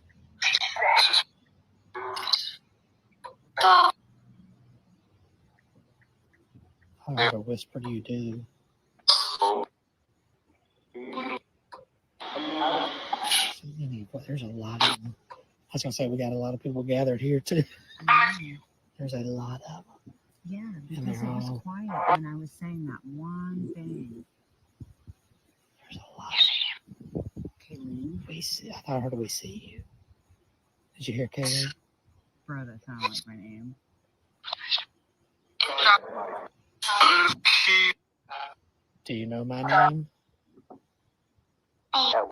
heard a whisper, you do. So many, there's a lot of them. I was going to say, we got a lot of people gathered here, too. There's a lot of them. Yeah, because it was quiet when I was saying that one thing. There's a lot of them. Kayleen, I thought I heard we see you. Did you hear Kayleen? Bro, that sounded like my name. Do you know my name? Okay.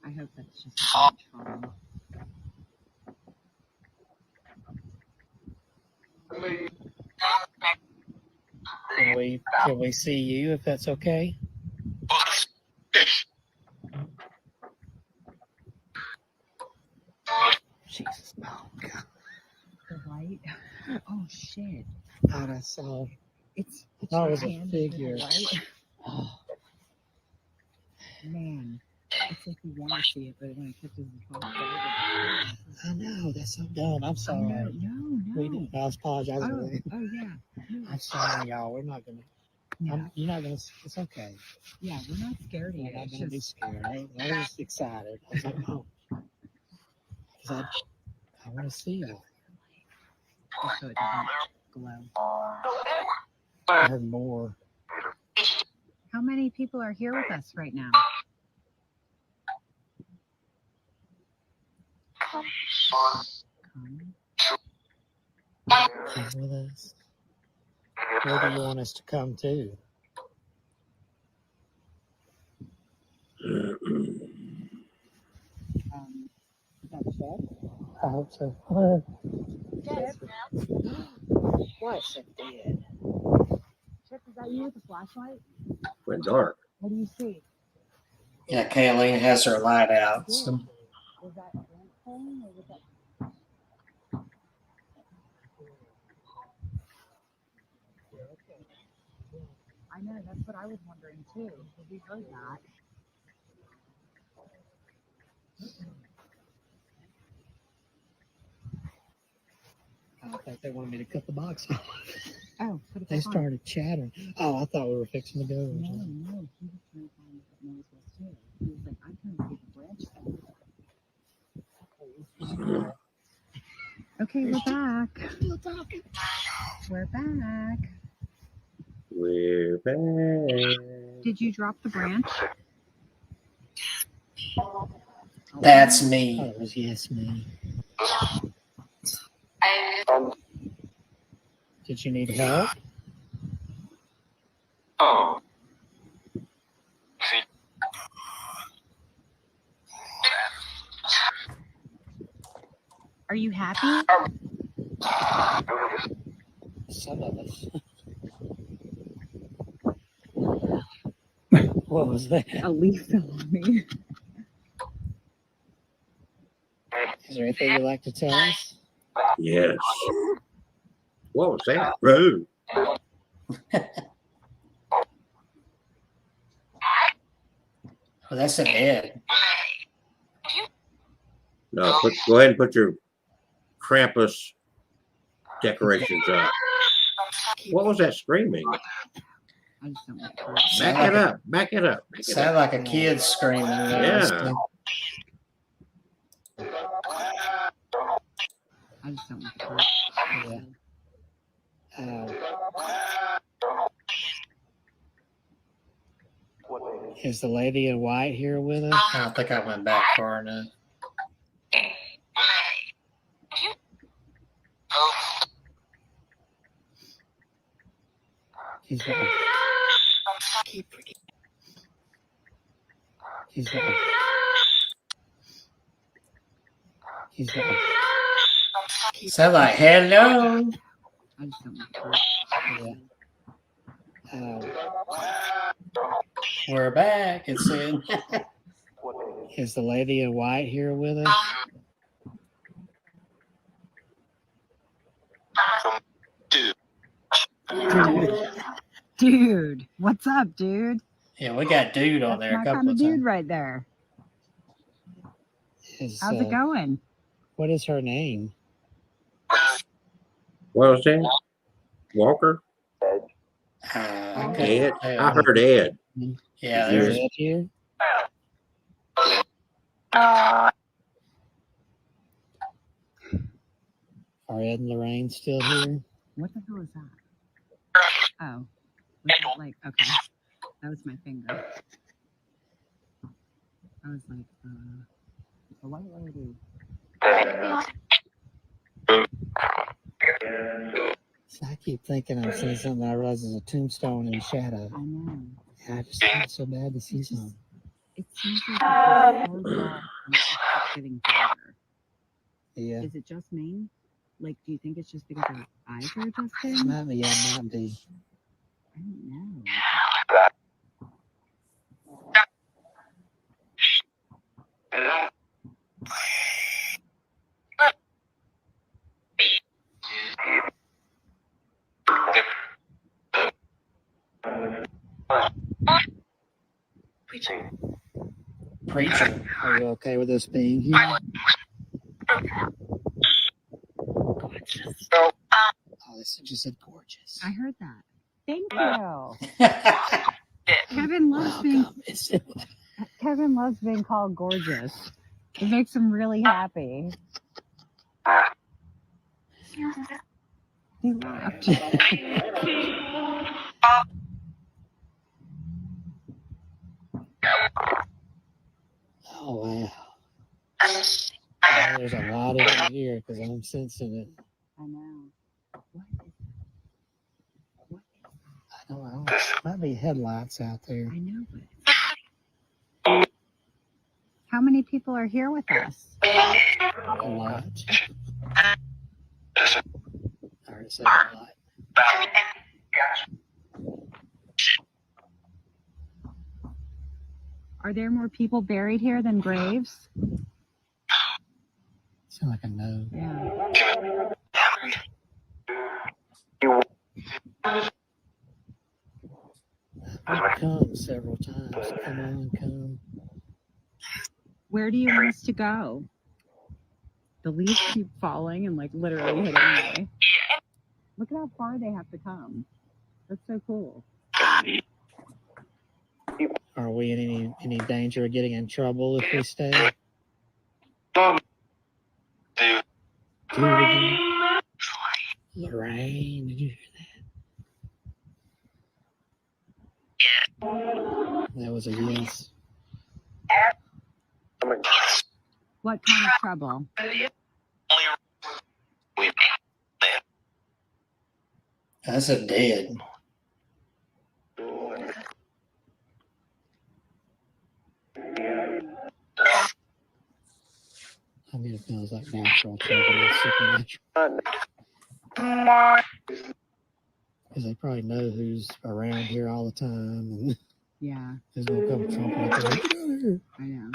I hope that's just fun. Can we see you if that's okay? Jesus, oh God. The light? Oh shit. Thought I saw. It's That your was a hand, figure. the light. Oh, Man, it's if you want to see it, but when it catches the phone, I know, that's so dumb. I'm oh, sorry. no. We didn't. I apologize. Oh, yeah. I'm sorry, y'all. We're not gonna. Yeah, You're not gonna. It's okay. yeah, we're not scared of We're you. not It's gonna be just, scared. I was excited. I was like, oh, because I want to see y'all. just so it doesn't glow. I heard more. How many people are here with us right now? He's with us. Where do you want us to come to? Is that Chip? I hope so. What's it dead? Chip, is that you with the flashlight? Went dark. What do you see? Yeah, Kayleen has her light out. So. Was that a ant thing or was that? I know, that's what I was wondering too. We heard that. I thought they wanted me to cut the box off. Oh, put it They back on. started chattering. Oh, I thought we were fixing to go. or No, something. he was trying to find what that noise was too. He was like, I'm trying to see the branch thing. Okay, we're back. Still talking. We're back. We're back. Did you drop the branch? That's Oh, me. it was yes, me. Did you need help? Oh. Are you happy? Some of us. What was that? A leaf fell on me. Is there anything you'd like to tell us? Yes. What was that? Bro. Well, that's an Ed. No, go ahead and put your Krampus decorations up. What was that screaming? I just don't like Back it up. Back it up. Back it Sound up. like a kid screaming. Yeah. I just don't like Yeah. Is the lady in white here with us? I don't think I went back far enough. He's got. He's got. He's got. Sound like hello. I just don't like Yeah. We're back. It said. Is the lady in white here with us? Dude, what's up, dude? Yeah, we got dude on That's there a my couple kind of of dude times. right there. Is, How's it going? What is her name? What was that? Walker? Okay. Ed? I heard Ed. Yeah, Is there's. Ed here? Are Ed and Lorraine still here? What the hell is that? Oh, was that like, okay, that was my finger. I was like, the white lady. So I keep thinking I'm seeing something. I realize there's a tombstone in shadow. I know. I just feel so bad to see something. It seems like it's so dark and it just keeps getting darker. Yeah. Is it just me? Like, do you think it's just because our eyes are adjusting? Might be. Yeah, might be. I don't know. Preacher. Are you okay with this being here? Oh, this just said gorgeous. I heard that. Thank you. Kevin loves being Welcome. Kevin loves being called gorgeous. It makes him really happy. He laughed. Oh, wow. There's a lot of it here because I'm sensing it. I know. I don't know. Might be headlights out there. I know, but how many people are here with us? A lot. I already said a lot. Are there more people buried here than graves? Sound like a no. Yeah. I've come several times. Come on, come. Where do you want us to go? The leaves keep falling and like literally hitting me. Look at how far they have to come. That's so cool. Are we in any danger of getting in trouble if we stay? Do it again. Lorraine, did you hear that? That was a yes. What kind of trouble? That's a dead. I mean, it feels like natural trouble, not supernatural. Because they probably know who's around here all the time and Yeah, who's going to come trumping up and like, get out of here.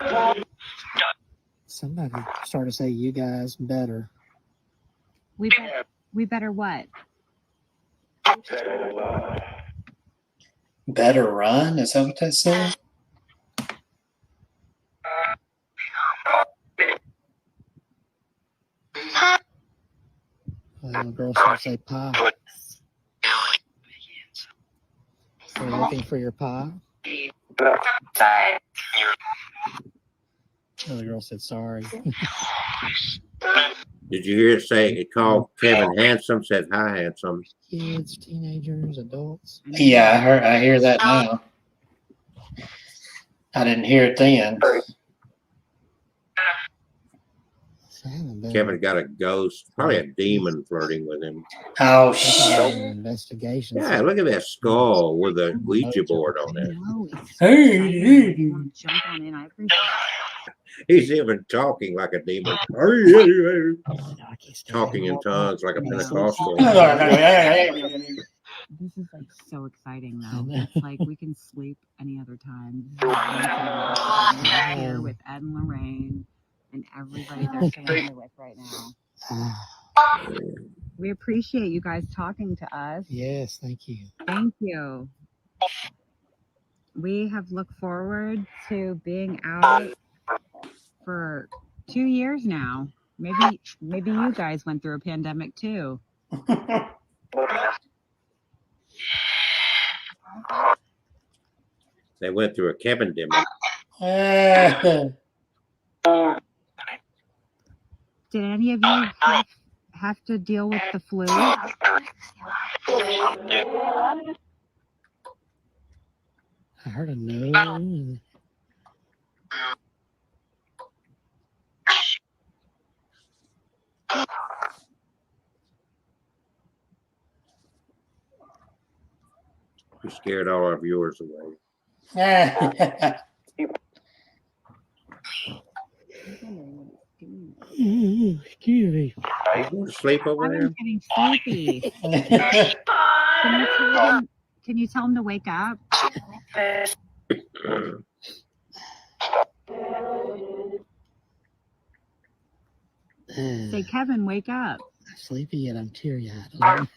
I know. Somebody started to say you guys better. We better what? Better run? Is that what that said? The little girl started to say pie. Are you looking for your pie? The other girl said sorry. Did you hear it say it called Kevin handsome? Said hi handsome. Kids, teenagers, adults. Yeah, I hear that now. I didn't hear it then. Kevin got a ghost, probably a demon flirting with him. Oh Shit. shit! Investigation. Yeah, look at that skull with a Ouija board on it. No, it's Hey, exciting. You want to jump on in. I appreciate He's even talking like a demon. Talking in tongues like a Pentecostal. it. This is like so exciting though. It's like we can sleep any other time. We're here with Ed and Lorraine and everybody they're family with right now. We appreciate you guys talking to us. Yes, thank you. Thank you. We have looked forward to being out for 2 years now. Maybe you guys went through a pandemic too. They went through a Kevin demo. Did any of you have to deal with the flu? I heard a no. We scared all our viewers away. Excuse me. You going to sleep over there? I'm getting sleepy. Can you tell him to wake up? Say, Kevin, wake up. I'm sleepy yet I'm teary-eyed.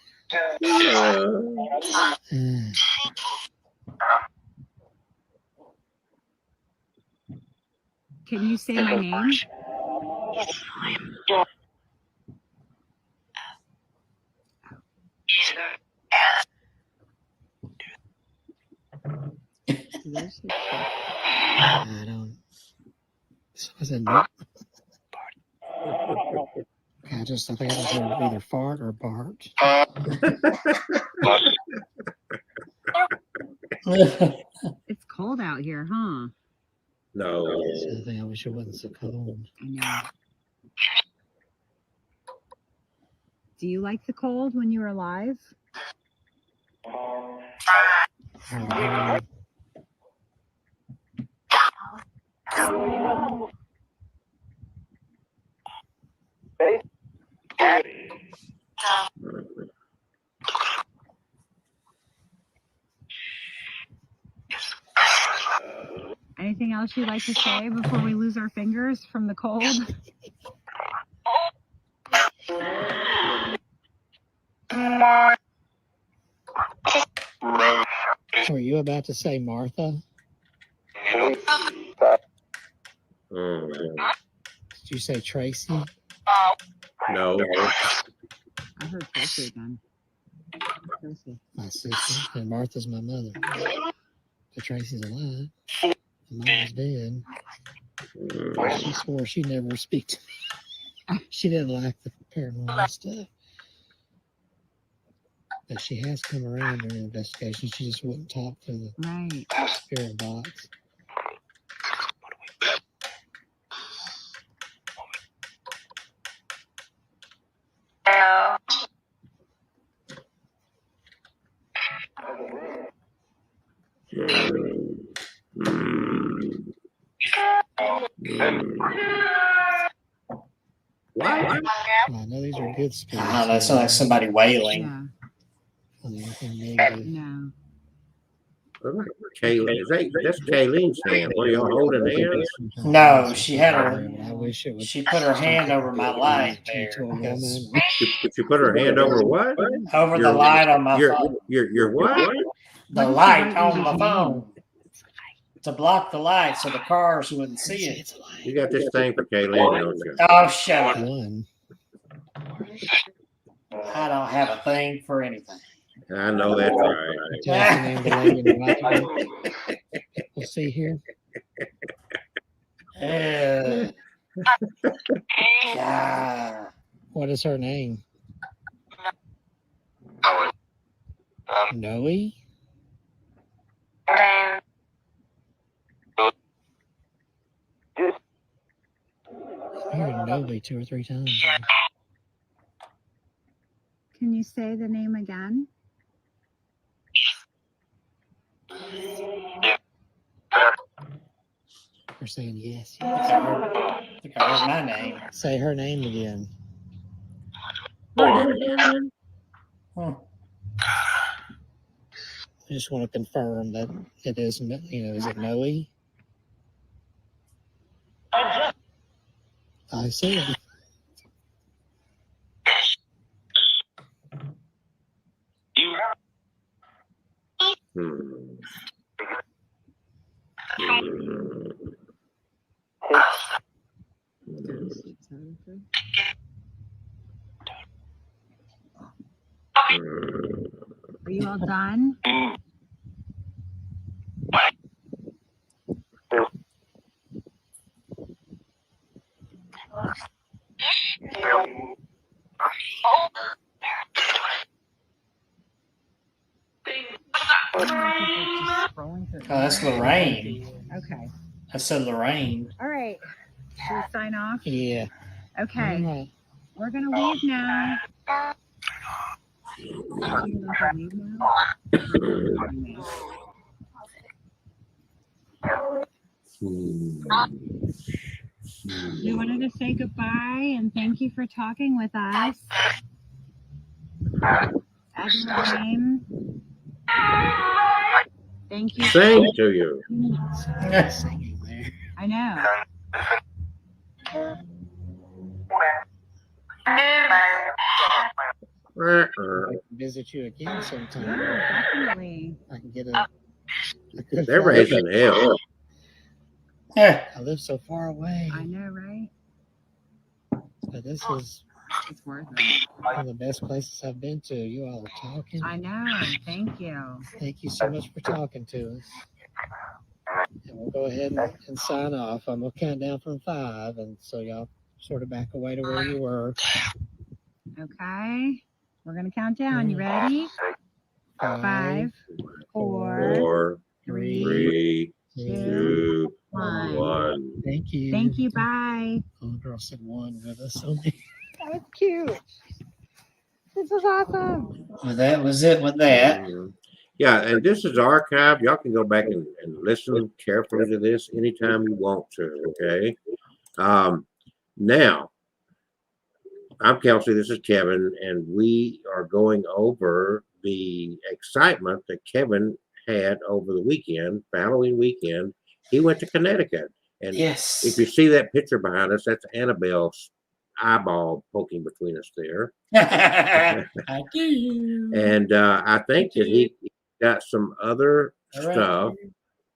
Can you say my name? I don't. Was it no? I think I just heard either fart or Bart. It's cold out here, huh? No. I think I wish it wasn't so cold. I know. Do you like the cold when you were alive? Anything else you'd like to say before we lose our fingers from the cold? Were you about to say Martha? Did you say Tracy? No. I heard Tracy again. Tracy. My sister. And Martha's my mother. But Tracy's alive. And Mama's dead. She swore she'd never speak to me. She didn't like the paranormal stuff. But she has come around during the investigation. She just wouldn't talk to the spirit box. What? I know these are good spirits. That sounds like somebody wailing. Yeah. Anything negative. No. Kayleen, that's Kayleen's hand. What are y'all holding hands? No, she had her. I wish it would. She put her hand over my light there. because- She put her hand over what? Over the light on my phone. Your what? The light on my phone. To block the light so the cars wouldn't see it. You got this thing for Kaylin, don't you? Oh, shut up. One. I don't have a thing for anything. I know that's right. What's the name of the lady in the right? We'll see here. Yeah. What is her name? Noe? I heard Noe 2 or 3 times. Can you say the name again? We're saying yes. I think I heard my name. Say her name again. Hmm. I just want to confirm that it is, is it Noe? I see it. Are you all done? Oh, that's Lorraine. Okay. I said Lorraine. All right. Should we sign off? Yeah. Okay. All right. We're going to leave now. We wanted to say goodbye and thank you for talking with us. Lorraine. Thank you. Same to you. I know. I can visit you again sometime. Yeah, definitely. I can get a good They're flight. raising hell. Yeah. I live so far away, I know, right? but this is It's worth it. one of the best places I've been to. You all are talking. I know. Thank you. Thank you so much for talking to us. And we'll go ahead and sign off. I'm going to count down from 5, and so y'all sort of back away to where you were. Okay. We're going to count down. You ready? 5, 4, 4, 3, 3, 2, 2, 1. 1. Thank you. Thank you. Bye. Oh, the girl said 1 with us only. That's cute. This is awesome. Well, that was it with that. Yeah, and this is archived. Y'all can go back and listen carefully to this anytime you want to. Okay. Now, I'm Kelsey. This is Kevin, and we are going over the excitement that Kevin had over the weekend, Halloween weekend. He went to Connecticut, and Yes. if you see that picture behind us, that's Annabelle's eyeball poking between us there. I do. And I think that he got some other All right. stuff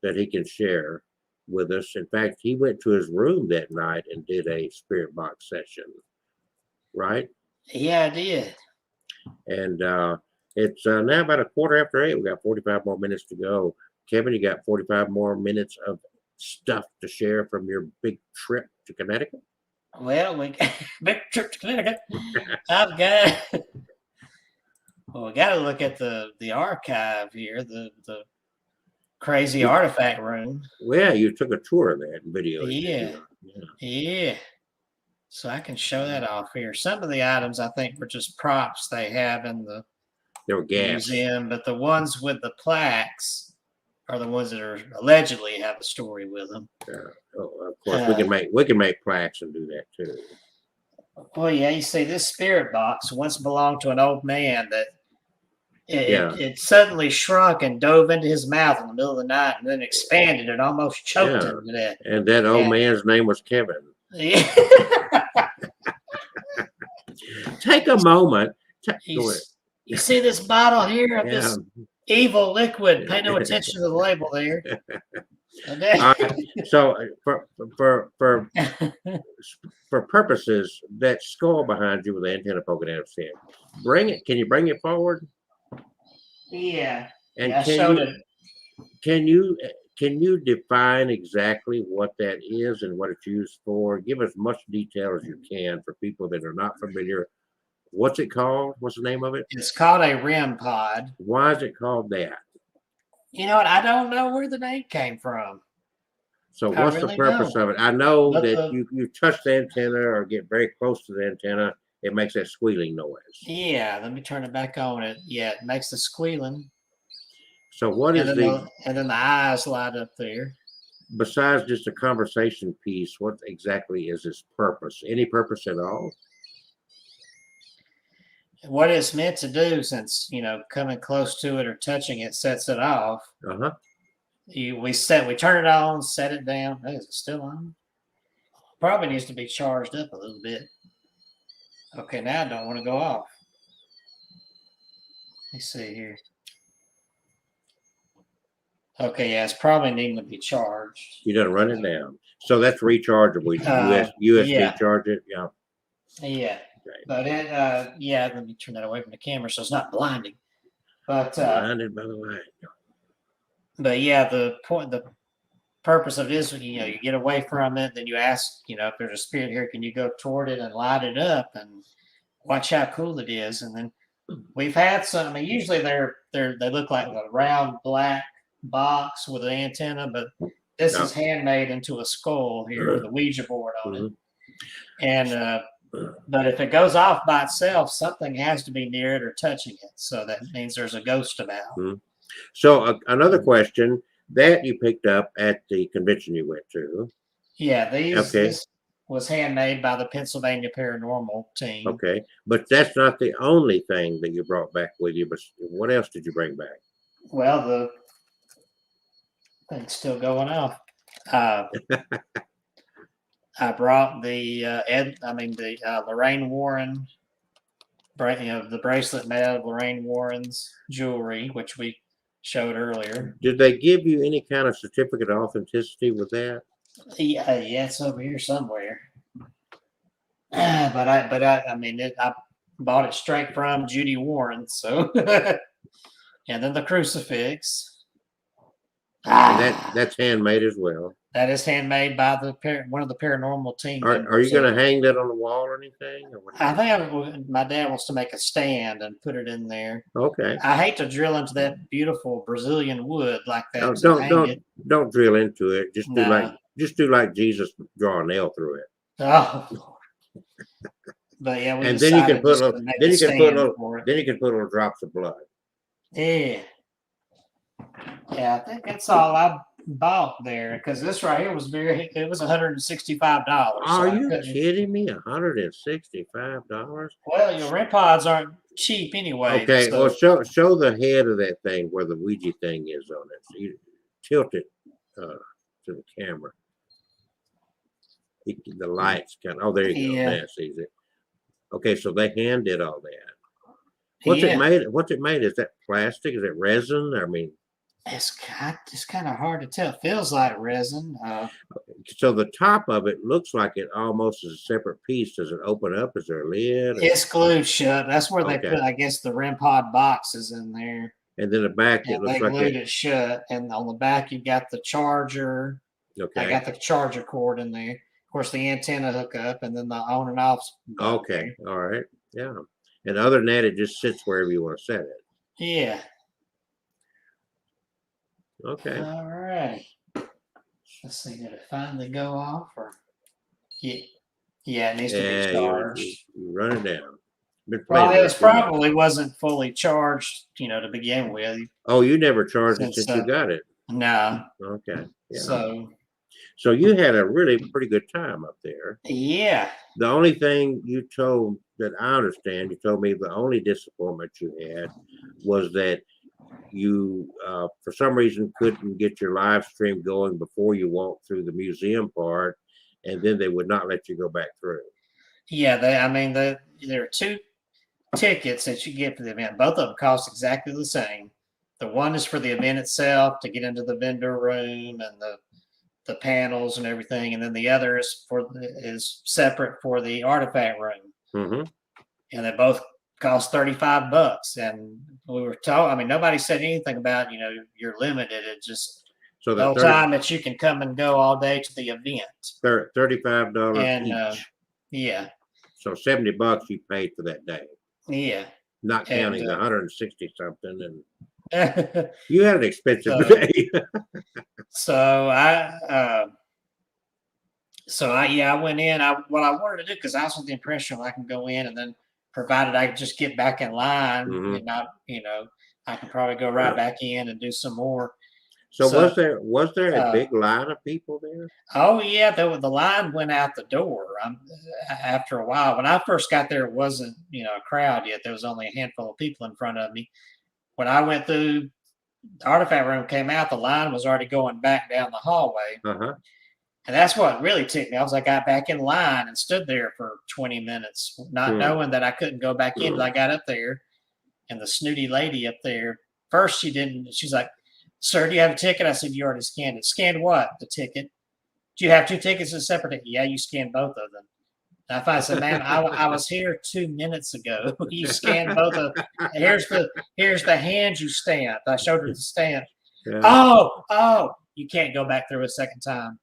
that he can share with us. In fact, he went to his room that night and did a spirit box session, right? Yeah, I did. And it's now about 7:15. We got 45 more minutes to go. Kevin, you got 45 more minutes of stuff to share from your big trip to Connecticut? Well, we big trip to Connecticut. I've got. Well, we got to look at the archive here, the crazy artifact room. Well, you took a tour of that video. Yeah. Yeah. So I can show that off here. Some of the items I think were just props they have in the They were gas. museum, but the ones with the plaques are the ones that are allegedly have a story with them. Of course, we can make plaques and do that too. Well, yeah, you see, this spirit box once belonged to an old man that it suddenly shrunk and dove into his mouth in the middle of the night and then expanded and almost choked him to death. And that old man's name was Kevin. Yeah. Take a moment. You see this bottle here of this evil liquid? Pay no attention to the label there. All right. So for purposes, that skull behind you with the antenna poking out of its head, bring it. Can you bring it forward? Yeah. And I showed it. Can you define exactly what that is and what it's used for? Give as much detail as you can for people that are not familiar. What's it called? What's the name of it? It's called a REM pod. Why is it called that? You know what? I don't know where the name came from. So what's the purpose of it? I know that you touch the antenna or get very close to the antenna, it makes that squealing noise. Yeah, let me turn it back on. It makes the squealing. So what is and then the eyes light up there. Besides just a conversation piece, what exactly is its purpose? Any purpose at all? What it's meant to do, since coming close to it or touching it sets it off. We turn it on, set it down. Is it still on? Probably needs to be charged up a little bit. Okay, now I don't want to go off. Let's see here. Okay, yeah, it's probably needing to be charged. You done run it down. So that's rechargeable. USB charge it. Yeah. Yeah. Right. But let me turn that away from the camera so it's not blinding. But blinded by the light. But yeah, the purpose of this, you get away from it, then you ask, if there's a spirit here, can you go toward it and light it up and watch how cool it is? And then we've had some. I mean, usually they look like a round black box with an antenna, but this is handmade into a skull here with a Ouija board on it. And but if it goes off by itself, something has to be near it or touching it. So that means there's a ghost about. So another question that you picked up at the convention you went to. Yeah, this was handmade by the Pennsylvania Paranormal team. Okay, but that's not the only thing that you brought back with you. But what else did you bring back? Well, the thing's still going off. I brought the Lorraine Warren the bracelet made out of Lorraine Warren's jewelry, which we showed earlier. Did they give you any kind of certificate of authenticity with that? Yeah, it's over here somewhere. I mean, I bought it straight from Judy Warren. So, and then the crucifix. And that's handmade as well. That is handmade by one of the paranormal team members. Are you going to hang that on the wall or anything? Or I think my dad wants to make a stand and put it in there. Okay. I hate to drill into that beautiful Brazilian wood like that. Don't drill into it. Just do like Jesus, draw a nail through it. Oh. But yeah, and then you can put little drops of blood. Yeah. Yeah, I think that's all I bought there, because this right here was it was $165. Are you kidding me? $165? Well, your REM pods aren't cheap anyway. Okay, so. well, show the head of that thing where the Ouija thing is on it. So you tilt it to the camera. The lights there you go. That sees it. Okay, so they hand did all that. What's it made? What's it made? Is that plastic? Is it resin? I mean, it's kind of hard to tell. It feels like resin. So the top of it looks like it almost is a separate piece. Does it open up? Is there a lid? It's glued shut. That's where they put, I guess, the REM pod boxes in there. And then the back, it looks like they glued it shut. And on the back, you got the charger. Okay. I got the charger cord in there. Of course, the antenna hook up, and then the on and off. Okay. All right. Yeah. And other than that, it just sits wherever you want to set it. Yeah. Okay. All right. Let's see. Did it finally go off? Or yeah, it needs to be charged. You run it down. Well, it probably wasn't fully charged, to begin with. Oh, you never charged it since you got it. No. Okay. Yeah. So you had a really pretty good time up there. Yeah. The only thing you told that I understand, you told me the only disappointment you had was that you, for some reason, couldn't get your live stream going before you walked through the museum part, and then they would not let you go back through. Yeah, there are 2 tickets that you get for the event. Both of them cost exactly the same. The one is for the event itself, to get into the vendor room and the panels and everything, and then the other is separate for the artifact room. Mm-hmm. And they both cost $35. And we were told, nobody said anything about you're limited. It's just so the whole time that you can come and go all day to the event. $35 each. Yeah. So $70 you paid for that day. Yeah. Not counting the 160 something and. You had an expensive day. I went in. What I wanted to do, because I was with the impression I can go in, and then provided I could just get back in line, and not, I can probably go right back in and do some more. So was there a big line of people there? Oh yeah, the line went out the door. After a while, when I first got there, it wasn't a crowd yet. There was only a handful of people in front of me. When I went through the artifact room, came out, the line was already going back down the hallway. Uh-huh. And that's what really ticked me. I got back in line and stood there for 20 minutes, not knowing that I couldn't go back in. Till I got up there, and the snooty lady up there, first she's like, "Sir, do you have a ticket?" I said, "You already scanned it." "Scanned what?" "The ticket." "Do you have 2 tickets in separate?" "Yeah, you scanned both of them." And I said, "Man, I was here 2 minutes ago. You scanned both of them. Here's the hand you stamped." I showed her the stamp. Yeah. Oh, you can't go back through a second time.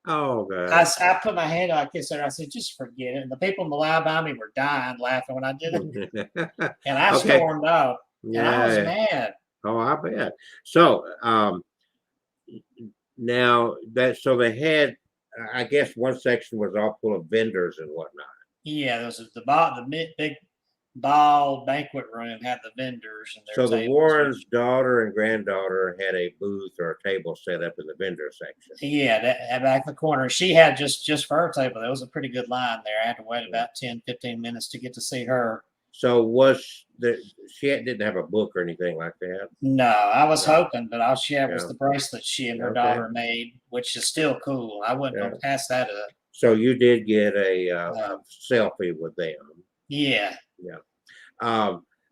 Oh, God. I put my hand like this, and I said, "Just forget it." And the people in the line by me were dying laughing when I did it. And I stormed off. Yeah. And I was mad. Oh, I bet. So now so they had, I guess one section was all full of vendors and whatnot. Yeah, there was the big ball banquet room had the vendors. And so the Warrens' daughter and granddaughter had a booth or a table set up in the vendor section. Yeah, back in the corner. She had just for her table. There was a pretty good line there. I had to wait about 10, 15 minutes to get to see her. So she didn't have a book or anything like that? No, I was hoping, but all she had was the bracelet she and her daughter made, which is still cool. I wouldn't go past that up. So you did get a selfie with them. Yeah. Yeah.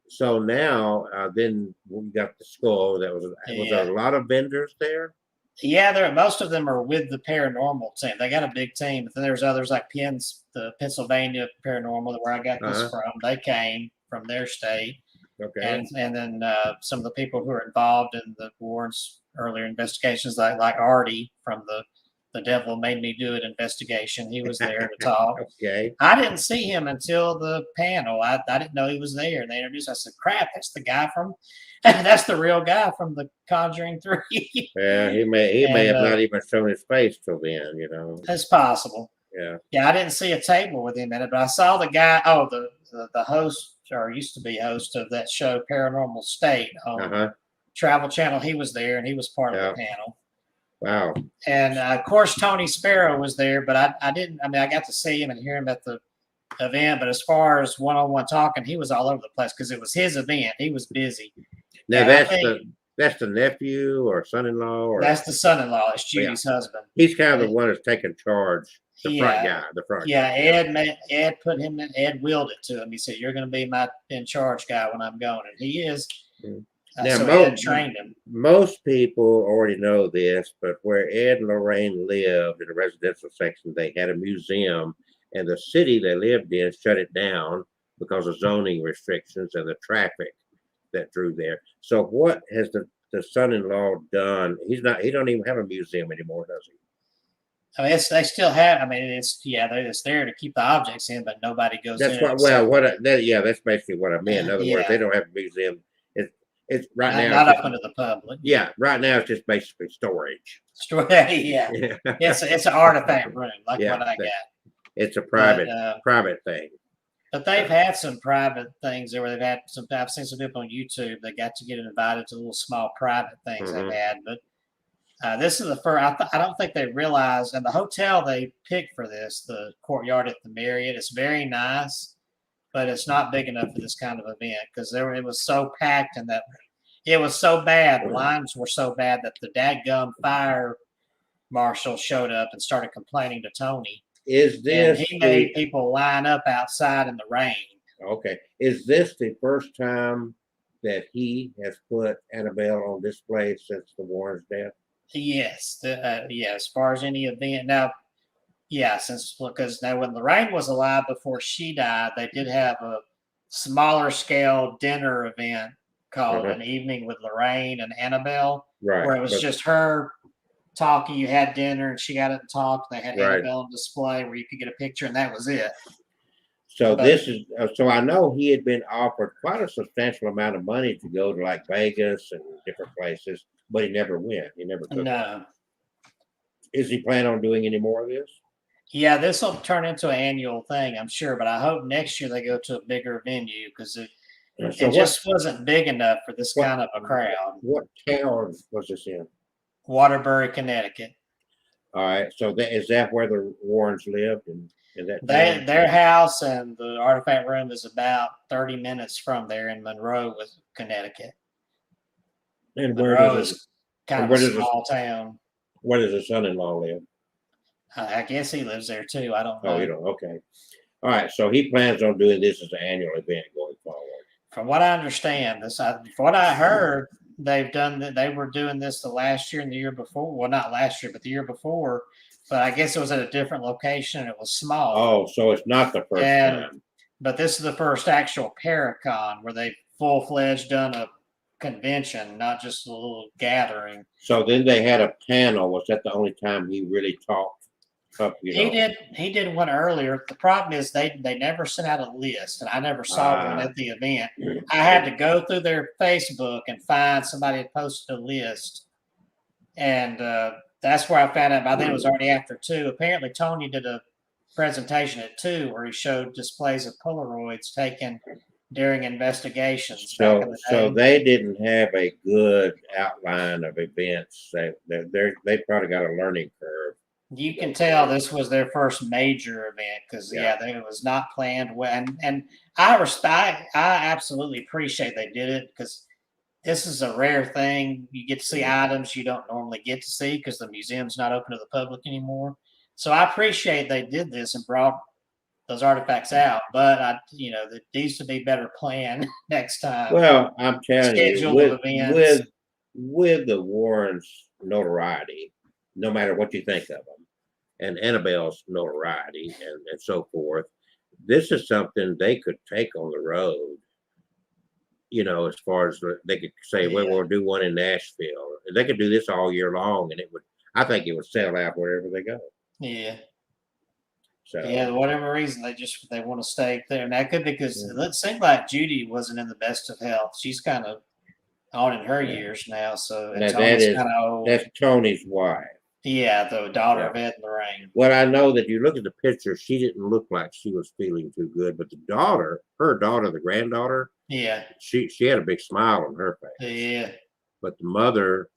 So now, then we got the skull. Was there a lot of vendors there? Yeah, most of them are with the paranormal team. They got a big team, but then there's others like the Pennsylvania Paranormal, where I got this from. They came from their state. Okay. And then some of the people who are involved in the Warrens' earlier investigations, like Artie from the Devil Made Me Do It investigation. He was there to talk. Okay. I didn't see him until the panel. I didn't know he was there. And they introduced. I said, "Crap, that's the guy from. That's the real guy from the Conjuring 3." Yeah, he may have not even shown his face till then. You know. It's possible. Yeah. Yeah, I didn't see a table with him in it, but I saw the guy. Oh, the host, or used to be host of that show, Paranormal State, on Travel Channel. He was there, and he was part of the panel. Wow. And of course, Tony Sparrow was there, but I didn't. I mean, I got to see him and hear him at the event, but as far as one-on-one talking, he was all over the place because it was his event. He was busy. Now that's the nephew or son-in-law, or that's the son-in-law. It's Judy's husband. He's kind of the one that's taking charge. The front guy. Ed put him in. Ed willed it to him. He said, "You're going to be my in charge guy when I'm going," and he is. Now, so Ed trained him. Most people already know this, but where Ed and Lorraine lived in the residential section, they had a museum, and the city they lived in shut it down because of zoning restrictions and the traffic that drew there. So what has the son-in-law done? He don't even have a museum anymore, does he? I mean, they still have. I mean, it's there to keep the objects in, but nobody goes in. That's basically what I meant. In other words, they don't have a museum. It's right now not open to the public. Yeah, right now it's just basically storage. Yeah. It's an artifact room, like what I got. It's a private thing. But they've had some private things there where they've had some. I've seen some people on YouTube that got to get invited to little small private things they've had. But this is the first. I don't think they realized. And the hotel they picked for this, the Courtyard at the Marriott, is very nice, but it's not big enough for this kind of event because it was so packed and that it was so bad. The lines were so bad that the dadgum fire marshal showed up and started complaining to Tony. And he made people line up outside in the rain. Okay. Is this the first time that he has put Annabelle on display since the Warrens' death? Yes. As far as any event. Now, because now when Lorraine was alive before she died, they did have a smaller scale dinner event called An Evening with Lorraine and Annabelle, where it was just her talking. You had dinner and she got up and talked. They had Annabelle on display where you could get a picture, and that was it. So so I know he had been offered quite a substantial amount of money to go to like Vegas and different places, but he never went. He never took it. Is he planning on doing any more of this? Yeah, this will turn into an annual thing, I'm sure, but I hope next year they go to a bigger venue because it just wasn't big enough for this kind of a crowd. What town was this in? Waterbury, Connecticut. All right. So is that where the Warrens lived? Their house and the artifact room is about 30 minutes from there in Monroe, Connecticut. And Monroe is kind of a small town. Where does the son-in-law live? I guess he lives there too. I don't know. Oh, you don't? Okay. All right. So he plans on doing this as an annual event going forward. From what I understand, from what I heard, they were doing this the last year and the year before. Well, not last year, but the year before. But I guess it was at a different location and it was small. Oh, so it's not the first time. But this is the first actual Paracon where they full-fledged done a convention, not just a little gathering. So then they had a panel. Was that the only time he really talked? He did one earlier. The problem is they never sent out a list, and I never saw one at the event. I had to go through their Facebook and find somebody had posted a list, and that's where I found out. By then it was already after 2. Apparently Tony did a presentation at 2 where he showed displays of Polaroids taken during investigations. So they didn't have a good outline of events. They probably got a learning curve. You can tell this was their first major event because it was not planned well, and I absolutely appreciate they did it because this is a rare thing. You get to see items you don't normally get to see because the museum's not open to the public anymore. So I appreciate they did this and brought those artifacts out. But there needs to be better plan next time. Well, I'm telling you, Schedule of events. with the Warrens' notoriety, no matter what you think of them, and Annabelle's notoriety and so forth, this is something they could take on the road. As far as they could say, well, we'll do one in Nashville. They could do this all year long, and I think it would sell out wherever they go. Yeah. So Yeah, whatever reason, they want to stay there. And that could be because it seemed like Judy wasn't in the best of health. She's kind of on in her years now, so now Tony's kind of old. that's Tony's wife. Yeah, the daughter of Ed and Lorraine. Well, I know that you look at the picture, she didn't look like she was feeling too good, but her daughter, the granddaughter, yeah, she had a big smile on her face. Yeah. But the mother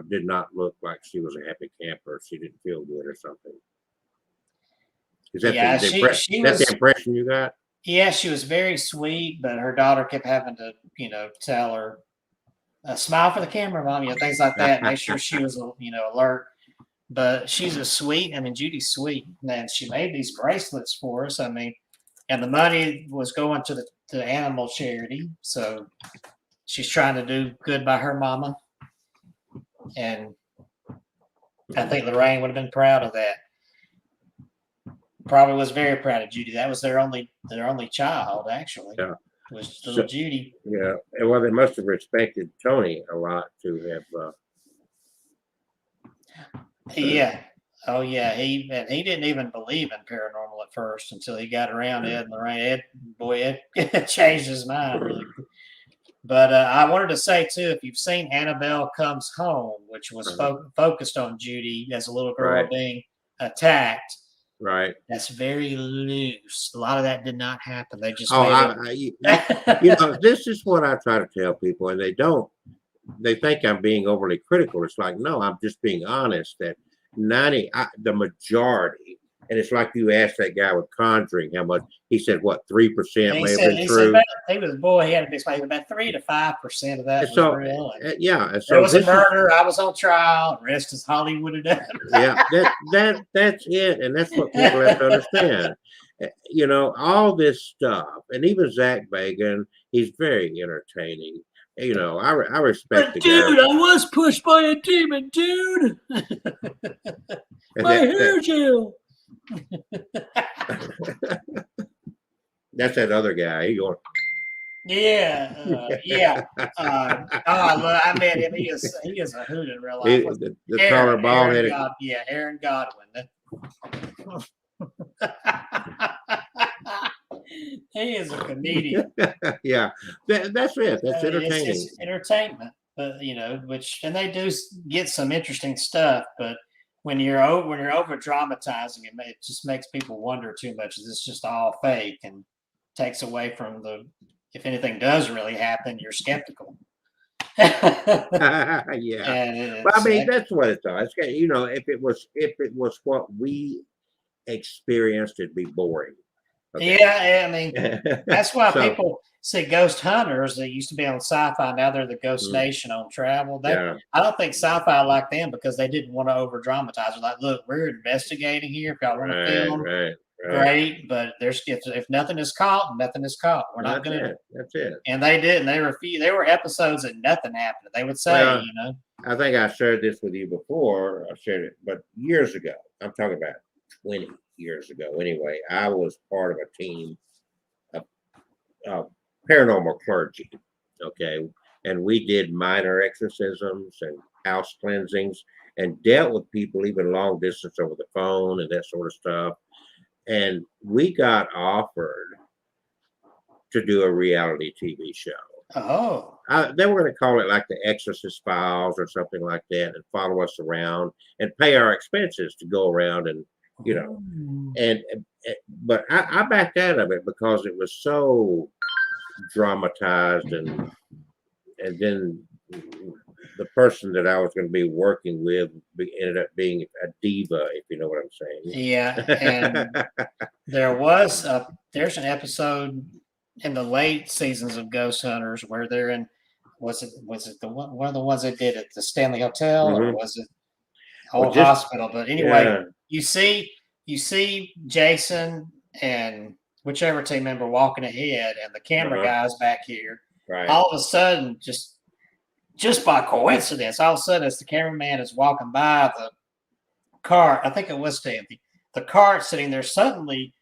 did not look like she was a happy camper. She didn't feel good or something. Is that the impression you got? Yeah, she was very sweet, but her daughter kept having to, tell her, smile for the camera, Mom, things like that. Make sure she was, alert. But she's a sweet. I mean, Judy's sweet, and she made these bracelets for us. I mean, and the money was going to the animal charity. So she's trying to do good by her mama, and I think Lorraine would have been proud of that. Probably was very proud of Judy. That was their only child, actually. Yeah. Was little Judy. Yeah. Well, they must have respected Tony a lot to have. Yeah. Oh, yeah. He didn't even believe in paranormal at first until he got around Ed and Lorraine. Ed changed his mind, really. But I wanted to say, too, if you've seen Annabelle Comes Home, which was focused on Judy as a little girl being attacked. Right. That's very loose. A lot of that did not happen. They just this is what I try to tell people, and they think I'm being overly critical. It's like, no, I'm just being honest that the majority, and it's like you asked that guy with Conjuring how much, he said, what, 3% may have been true? He was about 3 to 5% of that was real. Yeah. So there was a murder. I was on trial. The rest is Hollywood and done. Yeah, that's it. And that's what people have to understand. All this stuff, and even Zach Bagan, he's very entertaining. I respect the guy. Dude, I was pushed by a demon, dude. My hair gel. That's that other guy. He going. Yeah. I met him. He is a hoot in real life. The taller bald headed. Aaron Godwin. He is a comedian. Yeah, that's it. That's entertaining. It's entertainment, but and they do get some interesting stuff. But when you're over dramatizing it, it just makes people wonder too much. Is this just all fake and takes away from if anything does really happen, you're skeptical. Yeah. Well, I mean, that's what it's all. If it was what we experienced, it'd be boring. Okay. Yeah, I mean, that's why people see Ghost Hunters. They used to be on Sci-Fi. Now they're the Ghost Nation on Travel. I don't think Sci-Fi liked them because they didn't want to over dramatize. They're like, look, we're investigating here. If y'all want to film, great. But if nothing is caught, nothing is caught. We're not going to. That's it. And they did. And they refused. There were episodes that nothing happened. They would say, I think I shared this with you before. I shared it, but years ago. I'm talking about 20 years ago. Anyway, I was part of a team of paranormal clergy. Okay. And we did minor exorcisms and house cleansings and dealt with people even long distance over the phone and that sort of stuff. And we got offered to do a reality TV show. Oh. They were going to call it like the Exorcist Files or something like that and follow us around and pay our expenses to go around and but I backed out of it because it was so dramatized and then the person that I was going to be working with ended up being a diva, if you know what I'm saying. Yeah, and there's an episode in the late seasons of Ghost Hunters where they're in was it one of the ones that did at the Stanley Hotel or was it Old Hospital? But anyway, you see Jason and whichever team member walking ahead, and the camera guy's back here. Right. All of a sudden, just by coincidence, all of a sudden, as the cameraman is walking by the cart, I think it was the cart sitting there suddenly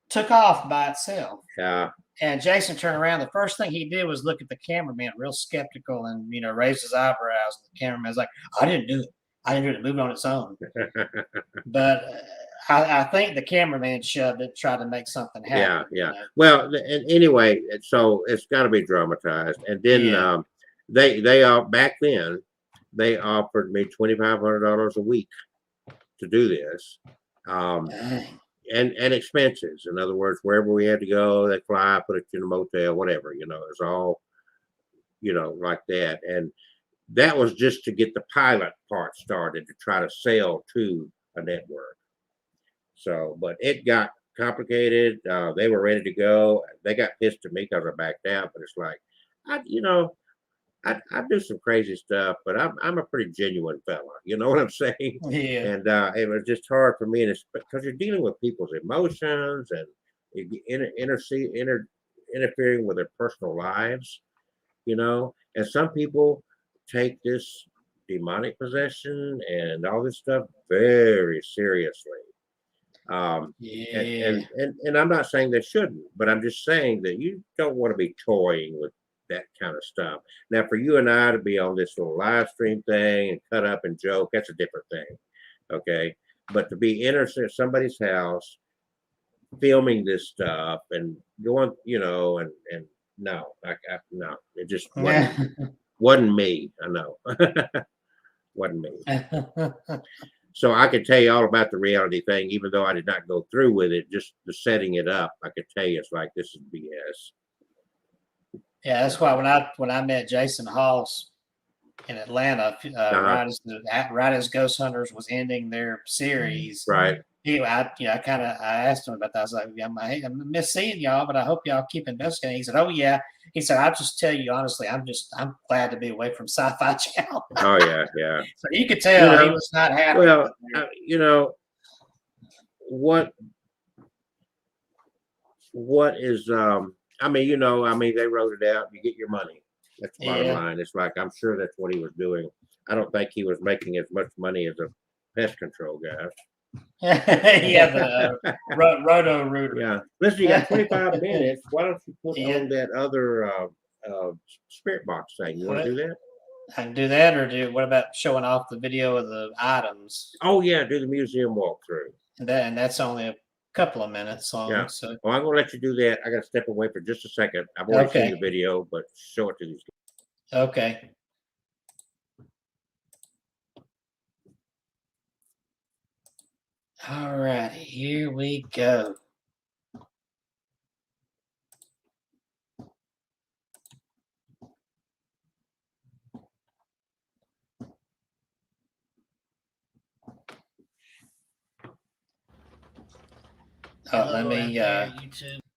took off by itself. Yeah. And Jason turned around. The first thing he did was look at the cameraman, real skeptical, and raised his eyebrows. And the cameraman's like, "I didn't do it. I didn't do it. Moving on its own." But I think the cameraman shoved it, tried to make something happen. Yeah. Well, and anyway, so it's got to be dramatized. And then they all back then they offered me $2,500 a week to do this. And expenses. In other words, wherever we had to go, they fly, put it in a motel, whatever, it's all, like that. And that was just to get the pilot part started to try to sell to a network. So, but it got complicated. They were ready to go. They got pissed at me because I backed out, but it's like, I do some crazy stuff, but I'm a pretty genuine fella. You know what I'm saying? Yeah. And it was just hard for me, and it's because you're dealing with people's emotions and interfering with their personal lives, And some people take this demonic possession and all this stuff very seriously. And I'm not saying they shouldn't, but I'm just saying that you don't want to be toying with that kind of stuff. Now, for you and I to be on this little live stream thing and cut up and joke, that's a different thing. Okay. But to be in somebody's house, filming this stuff and going, and no, no, it just wasn't me. I know. Wasn't me. So I could tell you all about the reality thing, even though I did not go through with it, just the setting it up. I could tell you it's like, this is BS. Yeah, that's why when I met Jason Hawes in Atlanta, right as Ghost Hunters was ending their series, right? I asked him about that. I was like, I miss seeing y'all, but I hope y'all keep investigating. He said, "Oh yeah." He said, "I'll just tell you honestly, I'm glad to be away from Sci-Fi Channel." Oh yeah. So you could tell he was not happy. Well, what is they wrote it out. You get your money. That's the bottom line. It's like, I'm sure that's what he was doing. I don't think he was making as much money as a pest control guy. The roto rooter. Yeah. Listen, you got 25 minutes. Why don't you put on that other spirit box thing? You want to do that? I can do that, or what about showing off the video of the items? Oh yeah, do the museum walkthrough. And that's only a couple of minutes long. Yeah. So. Well, I'm gonna let you do that. I gotta step away for just a second. I've already seen the video, but show it to these guys. Okay. All right, here we go.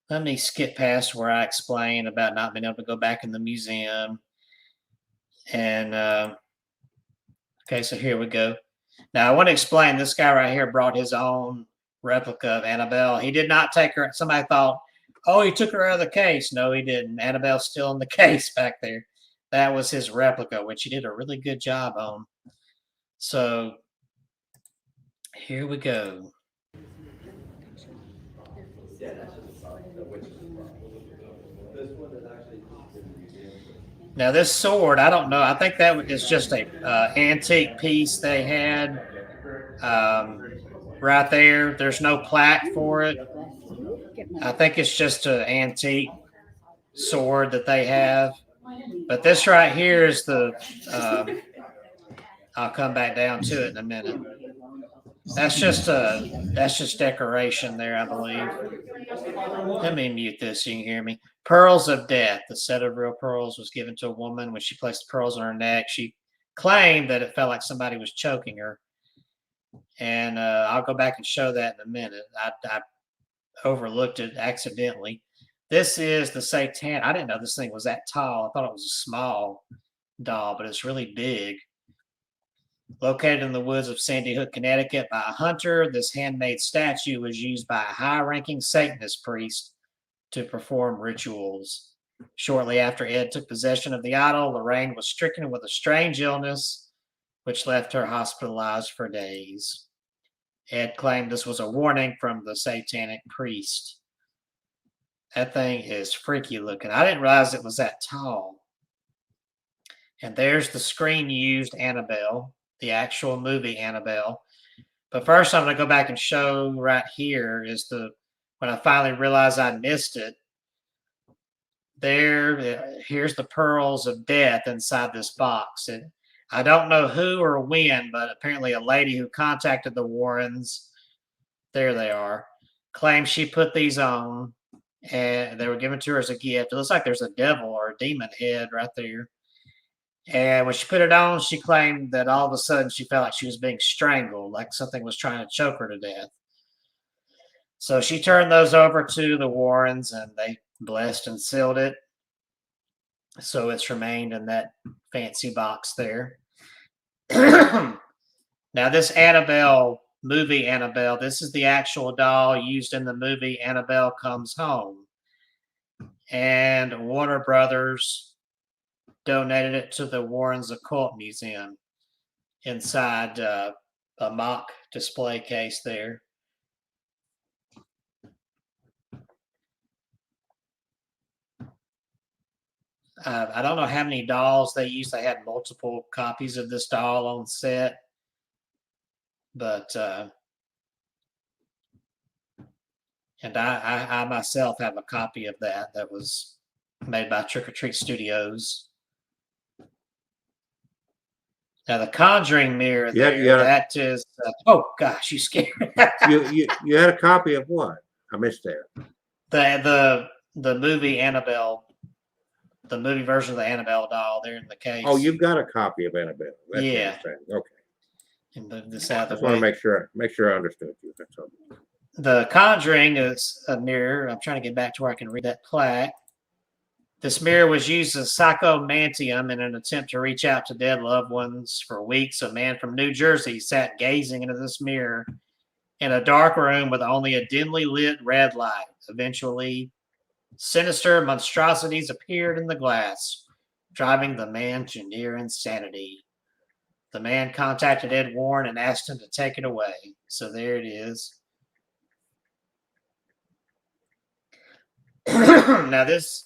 Let me skip past where I explain about not being able to go back in the museum. And okay, so here we go. Now I want to explain, this guy right here brought his own replica of Annabelle. He did not take her. Somebody thought, oh, he took her out of the case. No, he didn't. Annabelle's still in the case back there. That was his replica, which he did a really good job on. So here we go. Now this sword, I don't know. I think that is just a antique piece they had right there. There's no plaque for it. I think it's just an antique sword that they have. But this right here is the. I'll come back down to it in a minute. That's just decoration there, I believe. Let me mute this so you can hear me. Pearls of Death. The set of real pearls was given to a woman when she placed the pearls on her neck. She claimed that it felt like somebody was choking her. And I'll go back and show that in a minute. I overlooked it accidentally. This is the Satan. I didn't know this thing was that tall. I thought it was a small doll, but it's really big. Located in the woods of Sandy Hook, Connecticut by a hunter, this handmade statue was used by a high-ranking Satanist priest to perform rituals. Shortly after Ed took possession of the idol, Lorraine was stricken with a strange illness, which left her hospitalized for days. Ed claimed this was a warning from the satanic priest. That thing is freaky looking. I didn't realize it was that tall. And there's the screen used Annabelle, the actual movie Annabelle. But first, I'm going to go back and show right here is when I finally realized I missed it. Here's the pearls of death inside this box. I don't know who or when, but apparently a lady who contacted the Warrens, there they are, claims she put these on and they were given to her as a gift. It looks like there's a devil or a demon head right there. And when she put it on, she claimed that all of a sudden she felt like she was being strangled, like something was trying to choke her to death. So she turned those over to the Warrens and they blessed and sealed it. So it's remained in that fancy box there. Now, this Annabelle, movie Annabelle, this is the actual doll used in the movie Annabelle Comes Home. And Warner Brothers donated it to the Warrens Occult Museum inside a mock display case there. I don't know how many dolls they used. They had multiple copies of this doll on set. But, and I myself have a copy of that was made by Trick or Treat Studios. Now, the Conjuring Mirror that is, oh gosh, you scared me. you had a copy of what? I missed that. The movie Annabelle, the movie version of the Annabelle doll there in the case. Oh, you've got a copy of Annabelle. That's yeah. What I'm saying. Okay. And move this out I just want to make sure I understood you. That's all. The Conjuring is a mirror. I'm trying to get back to where I can read that plaque. This mirror was used as psychomantium in an attempt to reach out to dead loved ones. For weeks, a man from New Jersey sat gazing into this mirror in a dark room with only a dimly lit red light. Eventually, sinister monstrosities appeared in the glass, driving the man to near insanity. The man contacted Ed Warren and asked him to take it away. So there it is. Now, this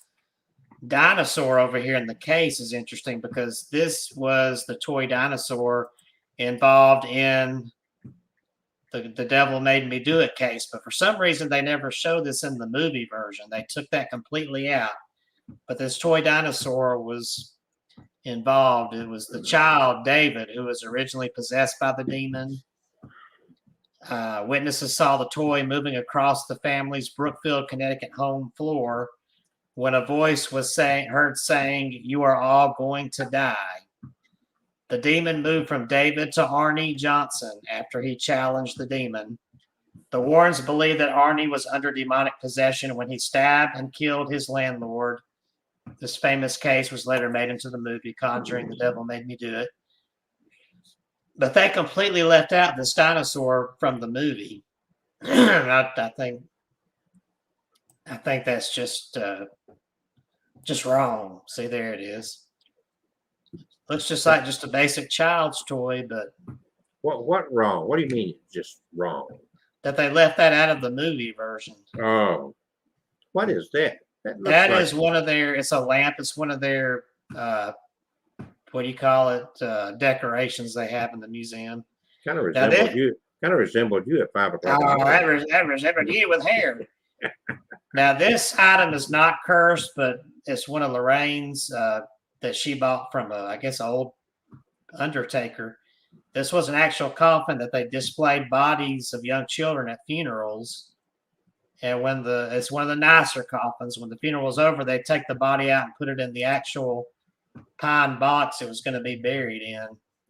dinosaur over here in the case is interesting because this was the toy dinosaur involved in the Devil Made Me Do It case. But for some reason, they never showed this in the movie version. They took that completely out. But this toy dinosaur was involved. It was the child, David, who was originally possessed by the demon. Witnesses saw the toy moving across the family's Brookfield, Connecticut home floor when a voice was heard saying, "You are all going to die." The demon moved from David to Arnie Johnson after he challenged the demon. The Warrens believe that Arnie was under demonic possession when he stabbed and killed his landlord. This famous case was later made into the movie Conjuring, The Devil Made Me Do It. But they completely left out this dinosaur from the movie. I think that's just wrong. See, there it is. Looks just like just a basic child's toy, but what wrong? What do you mean just wrong? That they left that out of the movie version. Oh, what is that? That is one of their. It's a lamp. It's one of their. What do you call it? Decorations they have in the museum. Kind of resembled you. Kind of resembled you at 5 o'clock. Oh, that resembled you with hair. Now, this item is not cursed, but it's one of Lorraine's that she bought from I guess, an old undertaker. This was an actual coffin that they displayed bodies of young children at funerals. And it's one of the nicer coffins. When the funeral was over, they take the body out and put it in the actual pine box it was going to be buried in.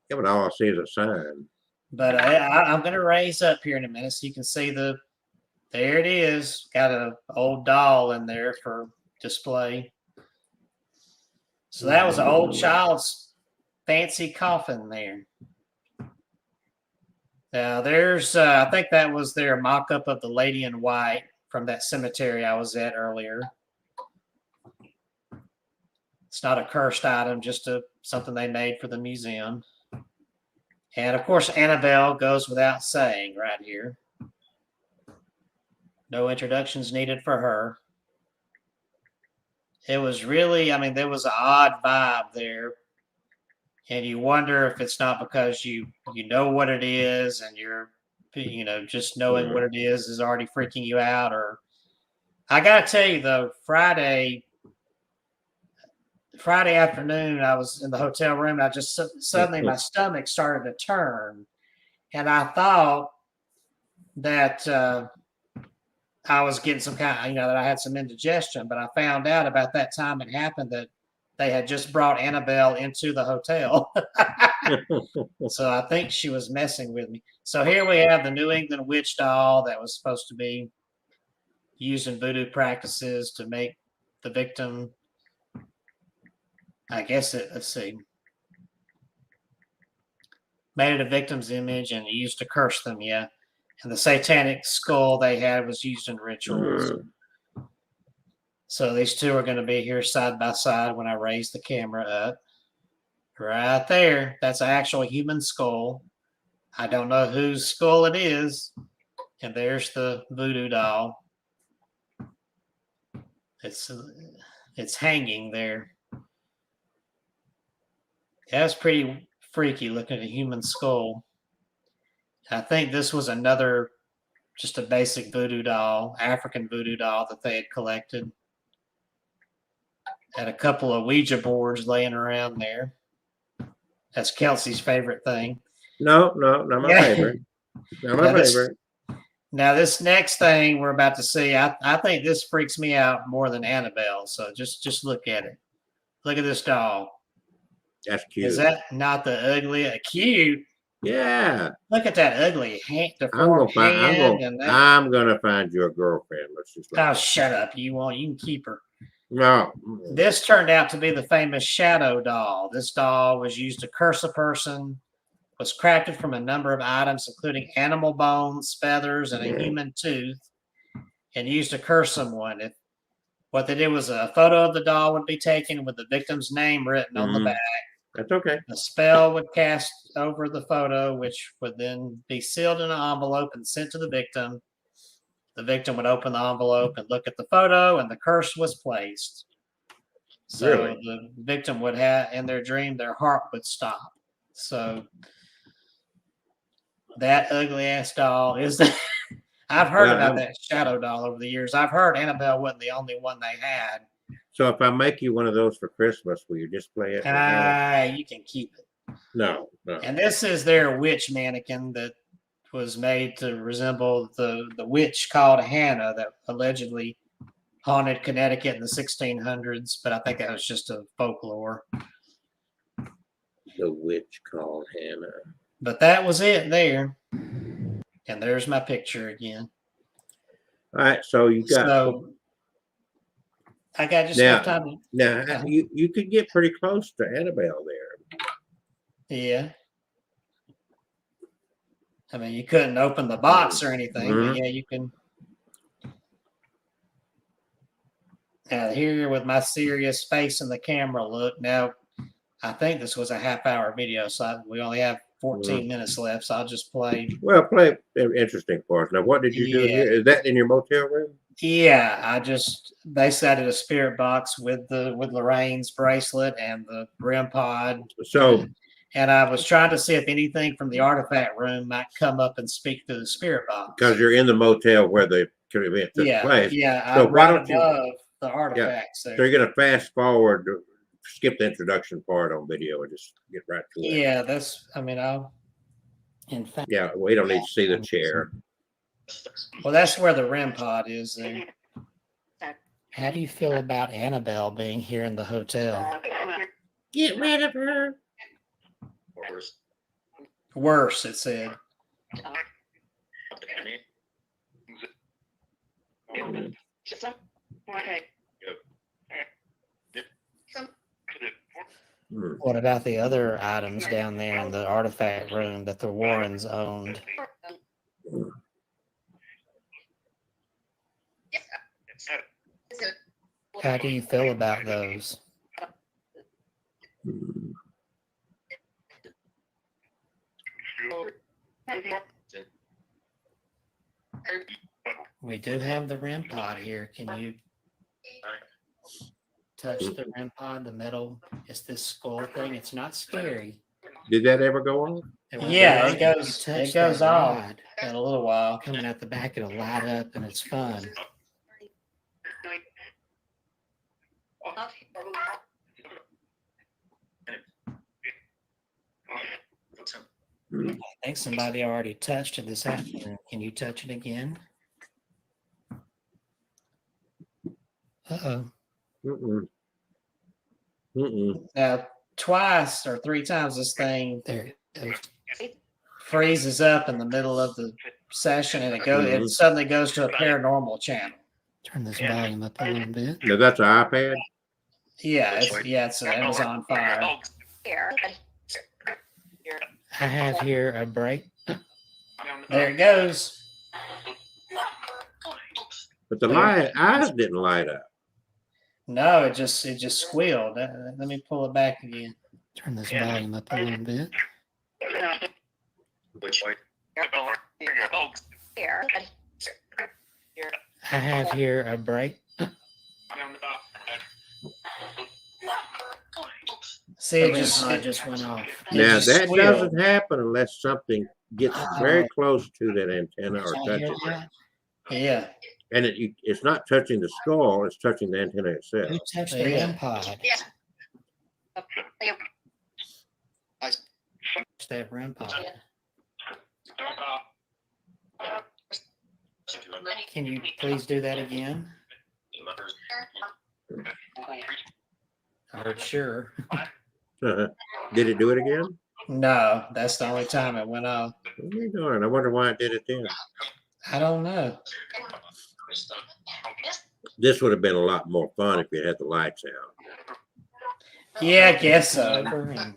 Yeah, but all I see is a sign. But I'm going to raise up here in a minute so you can see there it is. Got an old doll in there for display. So that was an old child's fancy coffin there. Now there's, I think that was their mock-up of the lady in white from that cemetery I was at earlier. It's not a cursed item, just something they made for the museum. And of course, Annabelle goes without saying right here. No introductions needed for her. It was really, I mean, there was an odd vibe there. And you wonder if it's not because you know what it is and you're, just knowing what it is already freaking you out. Or I got to tell you, though, Friday afternoon, I was in the hotel room. And I just suddenly my stomach started to turn. And I thought that I was getting some kind of, that I had some indigestion, but I found out about that time it happened that they had just brought Annabelle into the hotel. So I think she was messing with me. So here we have the New England witch doll that was supposed to be used in voodoo practices to make the victim, let's see, made it a victim's image and used to curse them, yeah. And the satanic skull they had was used in rituals. So these two are going to be here side by side when I raise the camera up. Right there. That's an actual human skull. I don't know whose skull it is. And there's the voodoo doll. It's hanging there. That's pretty freaky looking at a human skull. I think this was just a basic voodoo doll, African voodoo doll that they had collected. Had a couple of Ouija boards laying around there. That's Kelsey's favorite thing. No, not my favorite. Not my favorite. Now, this next thing we're about to see, I think this freaks me out more than Annabelle. So just look at it. Look at this doll. That's cute. Is that not the ugly? Cute. Yeah. Look at that ugly hand. I'm gonna find you a girlfriend. Let's just. Oh, shut up! You can keep her. No. This turned out to be the famous shadow doll. This doll was used to curse a person. Was crafted from a number of items, including animal bones, feathers, and a human tooth, and used to curse someone. What they did was a photo of the doll would be taken with the victim's name written on the back. That's okay. A spell would cast over the photo, which would then be sealed in an envelope and sent to the victim. The victim would open the envelope and look at the photo, and the curse was placed. So the victim would have, in their dream, their heart would stop. So that ugly ass doll is the. I've heard about that shadow doll over the years. I've heard Annabelle wasn't the only one they had. So if I make you one of those for Christmas, will you display it? You can keep it. No. And this is their witch mannequin that was made to resemble the witch called Hannah that allegedly haunted Connecticut in the 1600s. But I think that was just a folklore. The witch called Hannah. But that was it there. And there's my picture again. All right, so you got. So I got just enough time. Now you could get pretty close to Annabelle there. Yeah. I mean, you couldn't open the box or anything, but yeah, you can. Now here with my serious face in the camera look. Now, I think this was a half-hour video, so we only have 14 minutes left, so I'll just play. Well, play interesting for us. Now, what did you do here? Is that in your motel room? Yeah, basically I did a spirit box with Lorraine's bracelet and the REM pod. So, and I was trying to see if anything from the artifact room might come up and speak to the spirit box. Because you're in the motel where the event took place. Yeah, so I'm right above the artifacts. So you're going to fast forward, skip the introduction part on video and just get right to it. Yeah, in fact. Yeah, we don't need to see the chair. Well, that's where the REM pod is there. How do you feel about Annabelle being here in the hotel? Get rid of her. Worse, it said. Hmm. What about the other items down there in the artifact room that the Warrens owned? How do you feel about those? Hmm. We do have the REM pod here. Can you touch the REM pod, the metal? It's this skull thing. It's not scary. Did that ever go on? Yeah, You it goes. touch It goes that off rod in a little while. coming out the back. It'll light up, and it's fun. I think somebody already touched it this afternoon. Can you touch it again? Uh-oh. Mm-mm. Mm-mm. Now, twice or three times this thing There it goes. freezes up in the middle of the session, and it suddenly goes to a paranormal channel. Turn this volume up a little bit. Now that's an iPad. Yeah, it's an Amazon Fire. I have here a break. There it goes. But the eyes didn't light up. No, it just squealed. Let me pull it back again. Turn this volume up a little bit. I have here a break. See, it just went off. Now just that squealed. doesn't happen unless something gets very close to that antenna or touches it. Yeah. And it's not touching the skull; it's touching the antenna itself. Who touched the REM pod? Touched that REM pod. Can you please do that again? I heard sure. Did it do it again? No, that's the only time it went off. Oh, darn! I wonder why it did it then. I don't know. This would have been a lot more fun if you had the lights out. Yeah, I guess so. Over and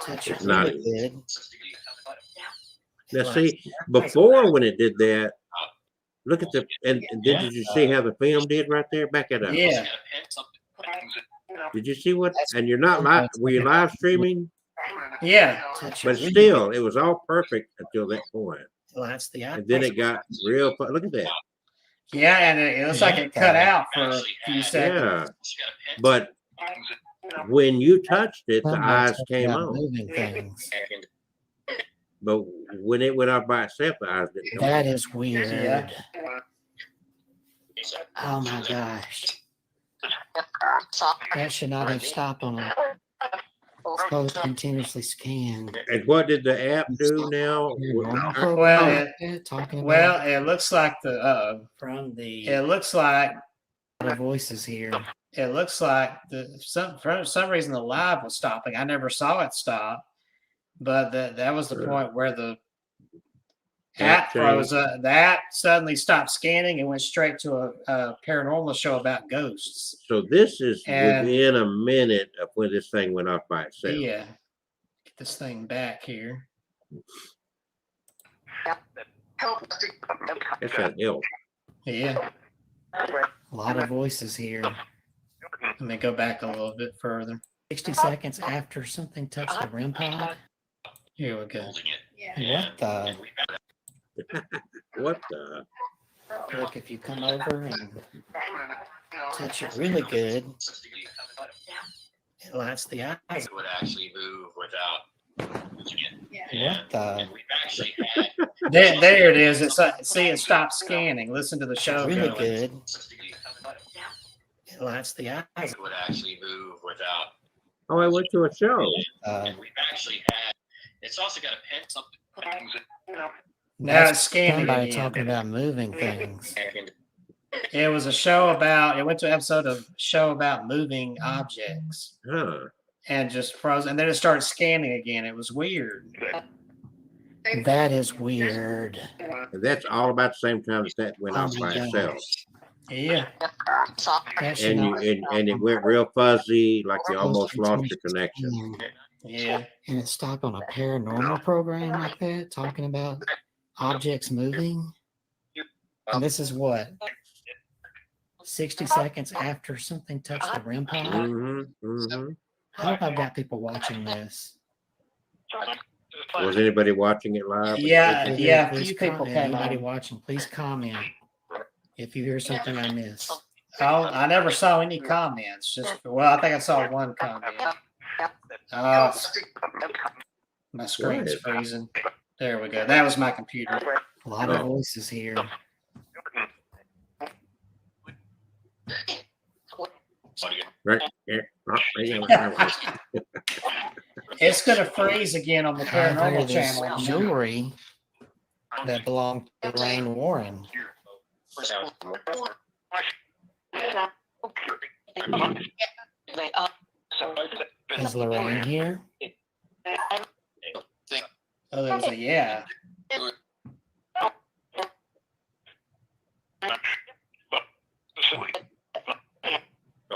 touch it Not really good. Now, see, before when it did that, look at did you see how the film did right there? Back it up. Yeah. Did you see what? And you're not live. Were you live streaming? Yeah. Touch But it really still, it was all perfect until that point. good. That's the And then it got real fun. Look at that. Yeah, and it looks like it cut out for a few seconds. Yeah. But when you touched it, the Somebody eyes talked came about on. moving things. But when it went off by itself, the eyes didn't come on. That is weird. Yeah. Oh my gosh. That should not have stopped on a supposed continuously scan. And what did the app do now? Talking about Well, it looks like from the it looks like voices here. it looks like for some reason the live was stopping. I never saw it stop, but that was the point where the app froze up. The app suddenly stopped scanning and went straight to a paranormal show about ghosts. So this is And- within a minute of when this thing went off by itself. Yeah. Get this thing back here. That's an ill. Yeah. A lot of voices here. Let me go back a little bit further. 60 seconds after something touched the REM pod. Here we go. What the? What the? Look, if you come over and touch it really good, it lights the eyes. It would actually move without losing it. What the? We've actually had There it is. See, it stopped scanning. Listen to the show. Really going. good. It lights the eyes. it would actually move without. Oh, I went to a show. We've actually had. It's also got a pen something. Now it's scanning Somebody again. talking about moving things. It was a show about. It went to an episode of show about moving objects Huh. and just froze, and then it started scanning again. It was weird. That is weird. And that's all about the same time that went Oh off my by gosh. itself. Yeah. That should And not and it went real fuzzy, like you almost lost your connection. Yeah. And it stopped on a paranormal program like that, talking about objects moving. And this is what? 60 seconds after something touched the REM pod? I hope I've got people watching this. Was anybody watching it live? Yeah. Either Yeah. A please few people came anybody on. watching, please comment if you hear something I miss. Oh, I never saw any comments. Well, I think I saw one comment. My screen's freezing. There we go. That was my computer. A lot of voices here. Right. It's gonna freeze again on the paranormal There's channel. jewelry that belonged to Lorraine Warren. Is Lorraine here? Oh, there was a yeah.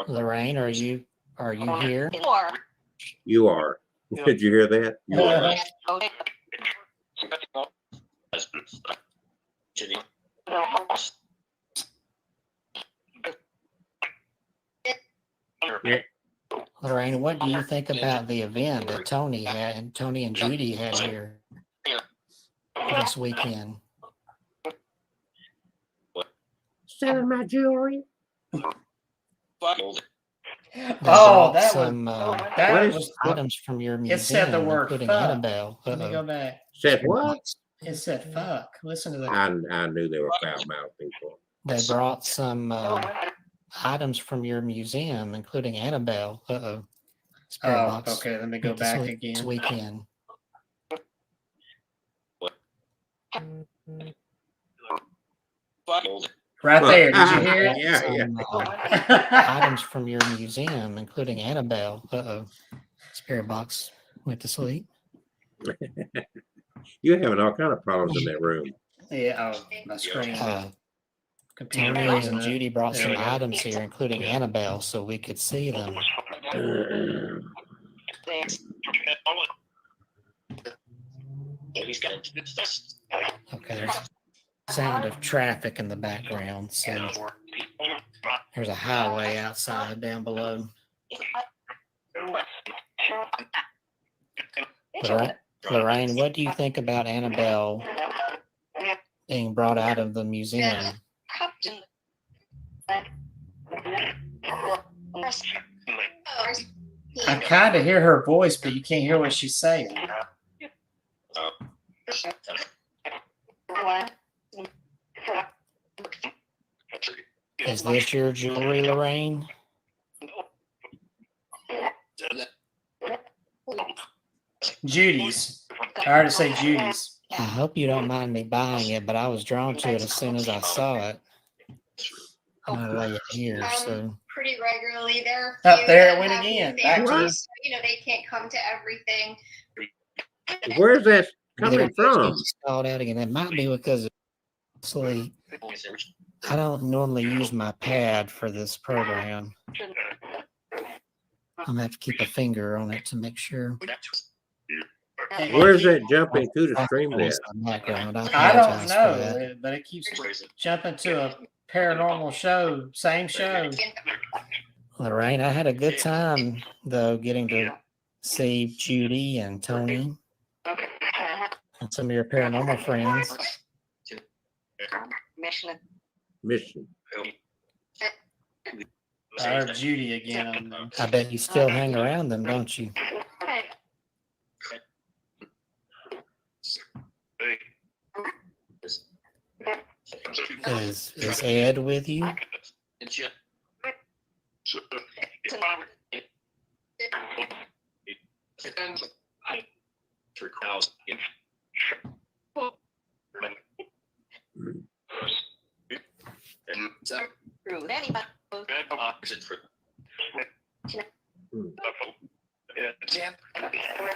Lorraine, are you here? You are. Did you hear that? You are. Lorraine, what do you think about the event that Tony and Judy had here this weekend? Selling my jewelry. Oh, that some was items from your museum, it said the word including fuck. Annabelle. Let me go back. Said what? It said fuck. Listen to that. I knew they were foul mouth people. They brought some items from your museum, including Annabelle. Spirit box. Okay. Let me go back again. This weekend. Right there. Did you hear it? Yeah. Items from your museum, including Annabelle. Spirit box went to sleep. You're having all kind of problems in that room. Yeah. Oh, my screen. Computer Tony freezing and up. Judy brought There some we go. items here, including Annabelle, so we could see them. Okay, there's sound of traffic in the background, so there's a highway outside down below. Lorraine, what do you think about Annabelle being brought out of the museum? I kind of hear her voice, but you can't hear what she's saying. Is this your jewelry, Lorraine? Judy's. I heard it say Judy's. I hope you don't mind me buying it, but I was drawn to it as soon as I saw it. I'm gonna lay it here, so. Pretty regularly. There Up there it went again. Back to families, they can't come to everything. Where's that Either coming from? it's stalled out again. It might be because of sleep. I don't normally use my pad for this program. I'm gonna have to keep a finger on it to make sure. Where's that jumping to the stream at? Background. I don't know, but it keeps jumping to a paranormal show, same show. Lorraine, I had a good time though getting to see Judy and Tony and some of your paranormal friends. Mission. I heard Judy again on them. I bet you still hang around them, don't you? Is Ed with you?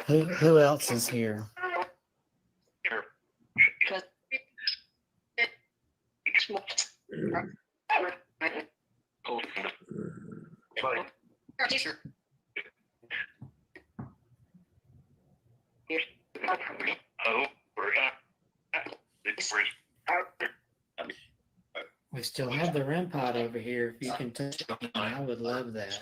Who else is here? We still have the REM pod over here. If you can touch it, I would love that.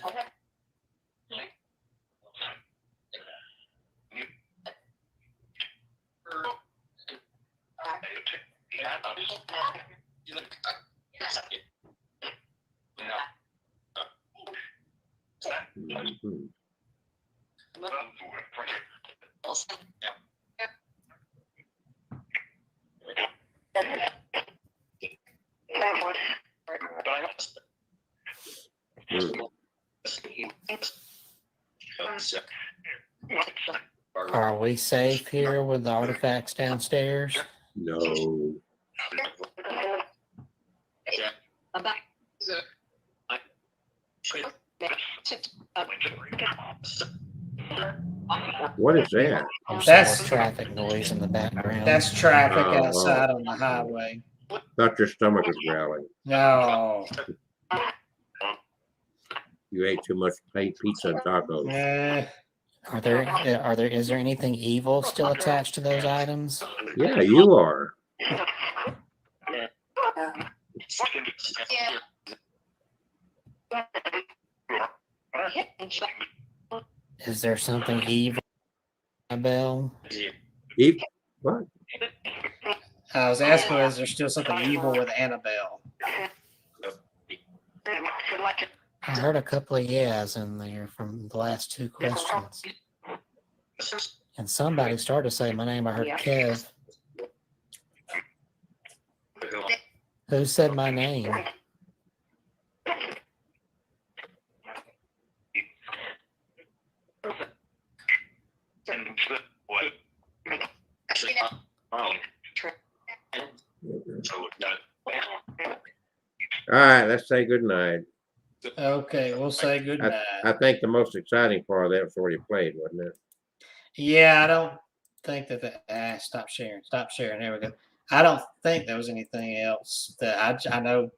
Mhm. Are we safe here with the artifacts downstairs? No. What is that? That's traffic noise in the background. That's traffic Oh, outside oh. on the highway. Thought your stomach was growling. No. You ate too much pizza and tacos. Eh, Is there anything evil still attached to those items? Yeah, you are. Is there something evil, Annabelle? Eat what? I was asking, is there still something evil with Annabelle? I heard a couple of yeahs in there from the last two questions. And somebody started to say my name. I heard Kev. Who said my name? All right, let's say good night. Okay, we'll say good night. I think the most exciting part of that was already played, wasn't it? Yeah, I don't think that stop sharing. There we go. I don't think there was anything else that I know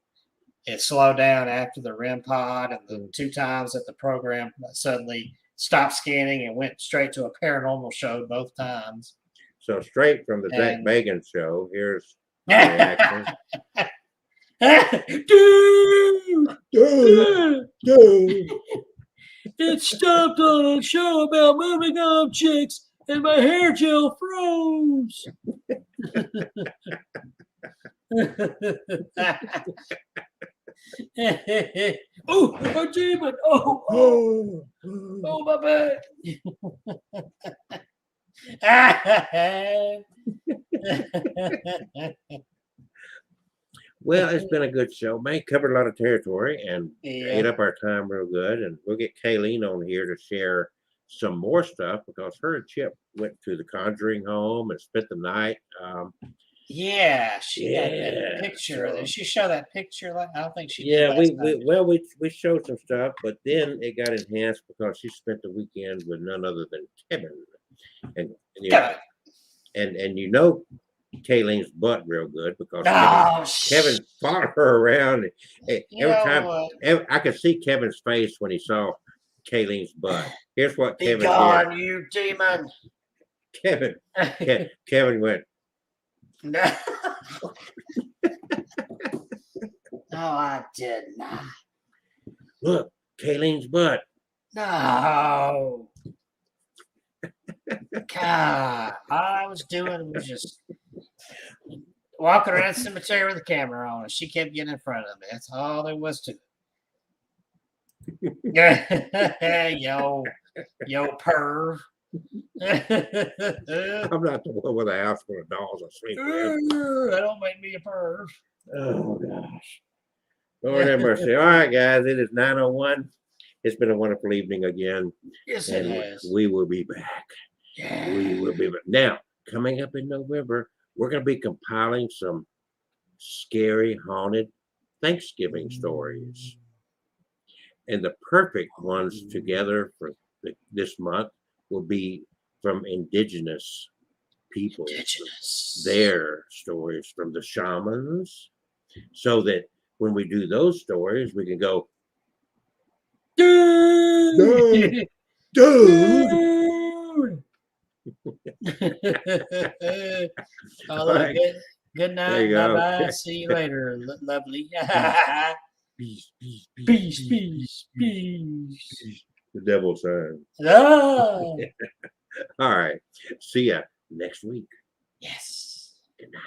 it slowed down after the REM pod and the 2 times that the program suddenly stopped scanning and went straight to a paranormal show both times. So straight from the Zach And- Bagan show, here's the reaction. Dude! It stopped on a show about moving objects and my hair gel froze. Oh, a demon! Oh, my bad. Well, it's been a good show. Man, covered a lot of territory and ate Yeah. up our time real good. And we'll get Kayleen on here to share some more stuff because her and Chip went to the Conjuring home and spent the night. Yeah, she got that Yeah, picture. so- Did she show that picture? I don't think she did. Yeah, last time. we showed some stuff, but then it got enhanced because she spent the weekend with none other than Kevin, and you know, and you know Kayleen's butt real good because Kevin followed her around. Every time I could see Kevin's face when he saw Kayleen's butt. Here's what Be Kevin gone, did. you demon! Kevin went. No. No, I did not. Look, Kayleen's butt. No. God, all I was doing was just walking around the cemetery with the camera on, and she kept getting in front of me. That's all there was to it. yo, perv. I'm not the one with a house full of dolls I sleep with. That don't make me a perv. Oh gosh. Lord have mercy. All right, guys. It is 9:01. It's been a wonderful evening again. Yes, and it has. we will be back. Yeah. We will be back. Now, coming up in November, we're going to be compiling some scary, haunted Thanksgiving stories. And the perfect ones together for this month will be from indigenous people, their stories from the shamans, so that when we do those stories, we can go, Dude. Dude. All All right. right. Good night. There you Bye go. bye. See you later. Lovely. Peace, peace, Peace, peace, peace. The devil sign. Ah, All right. See ya next week. yes. Good night.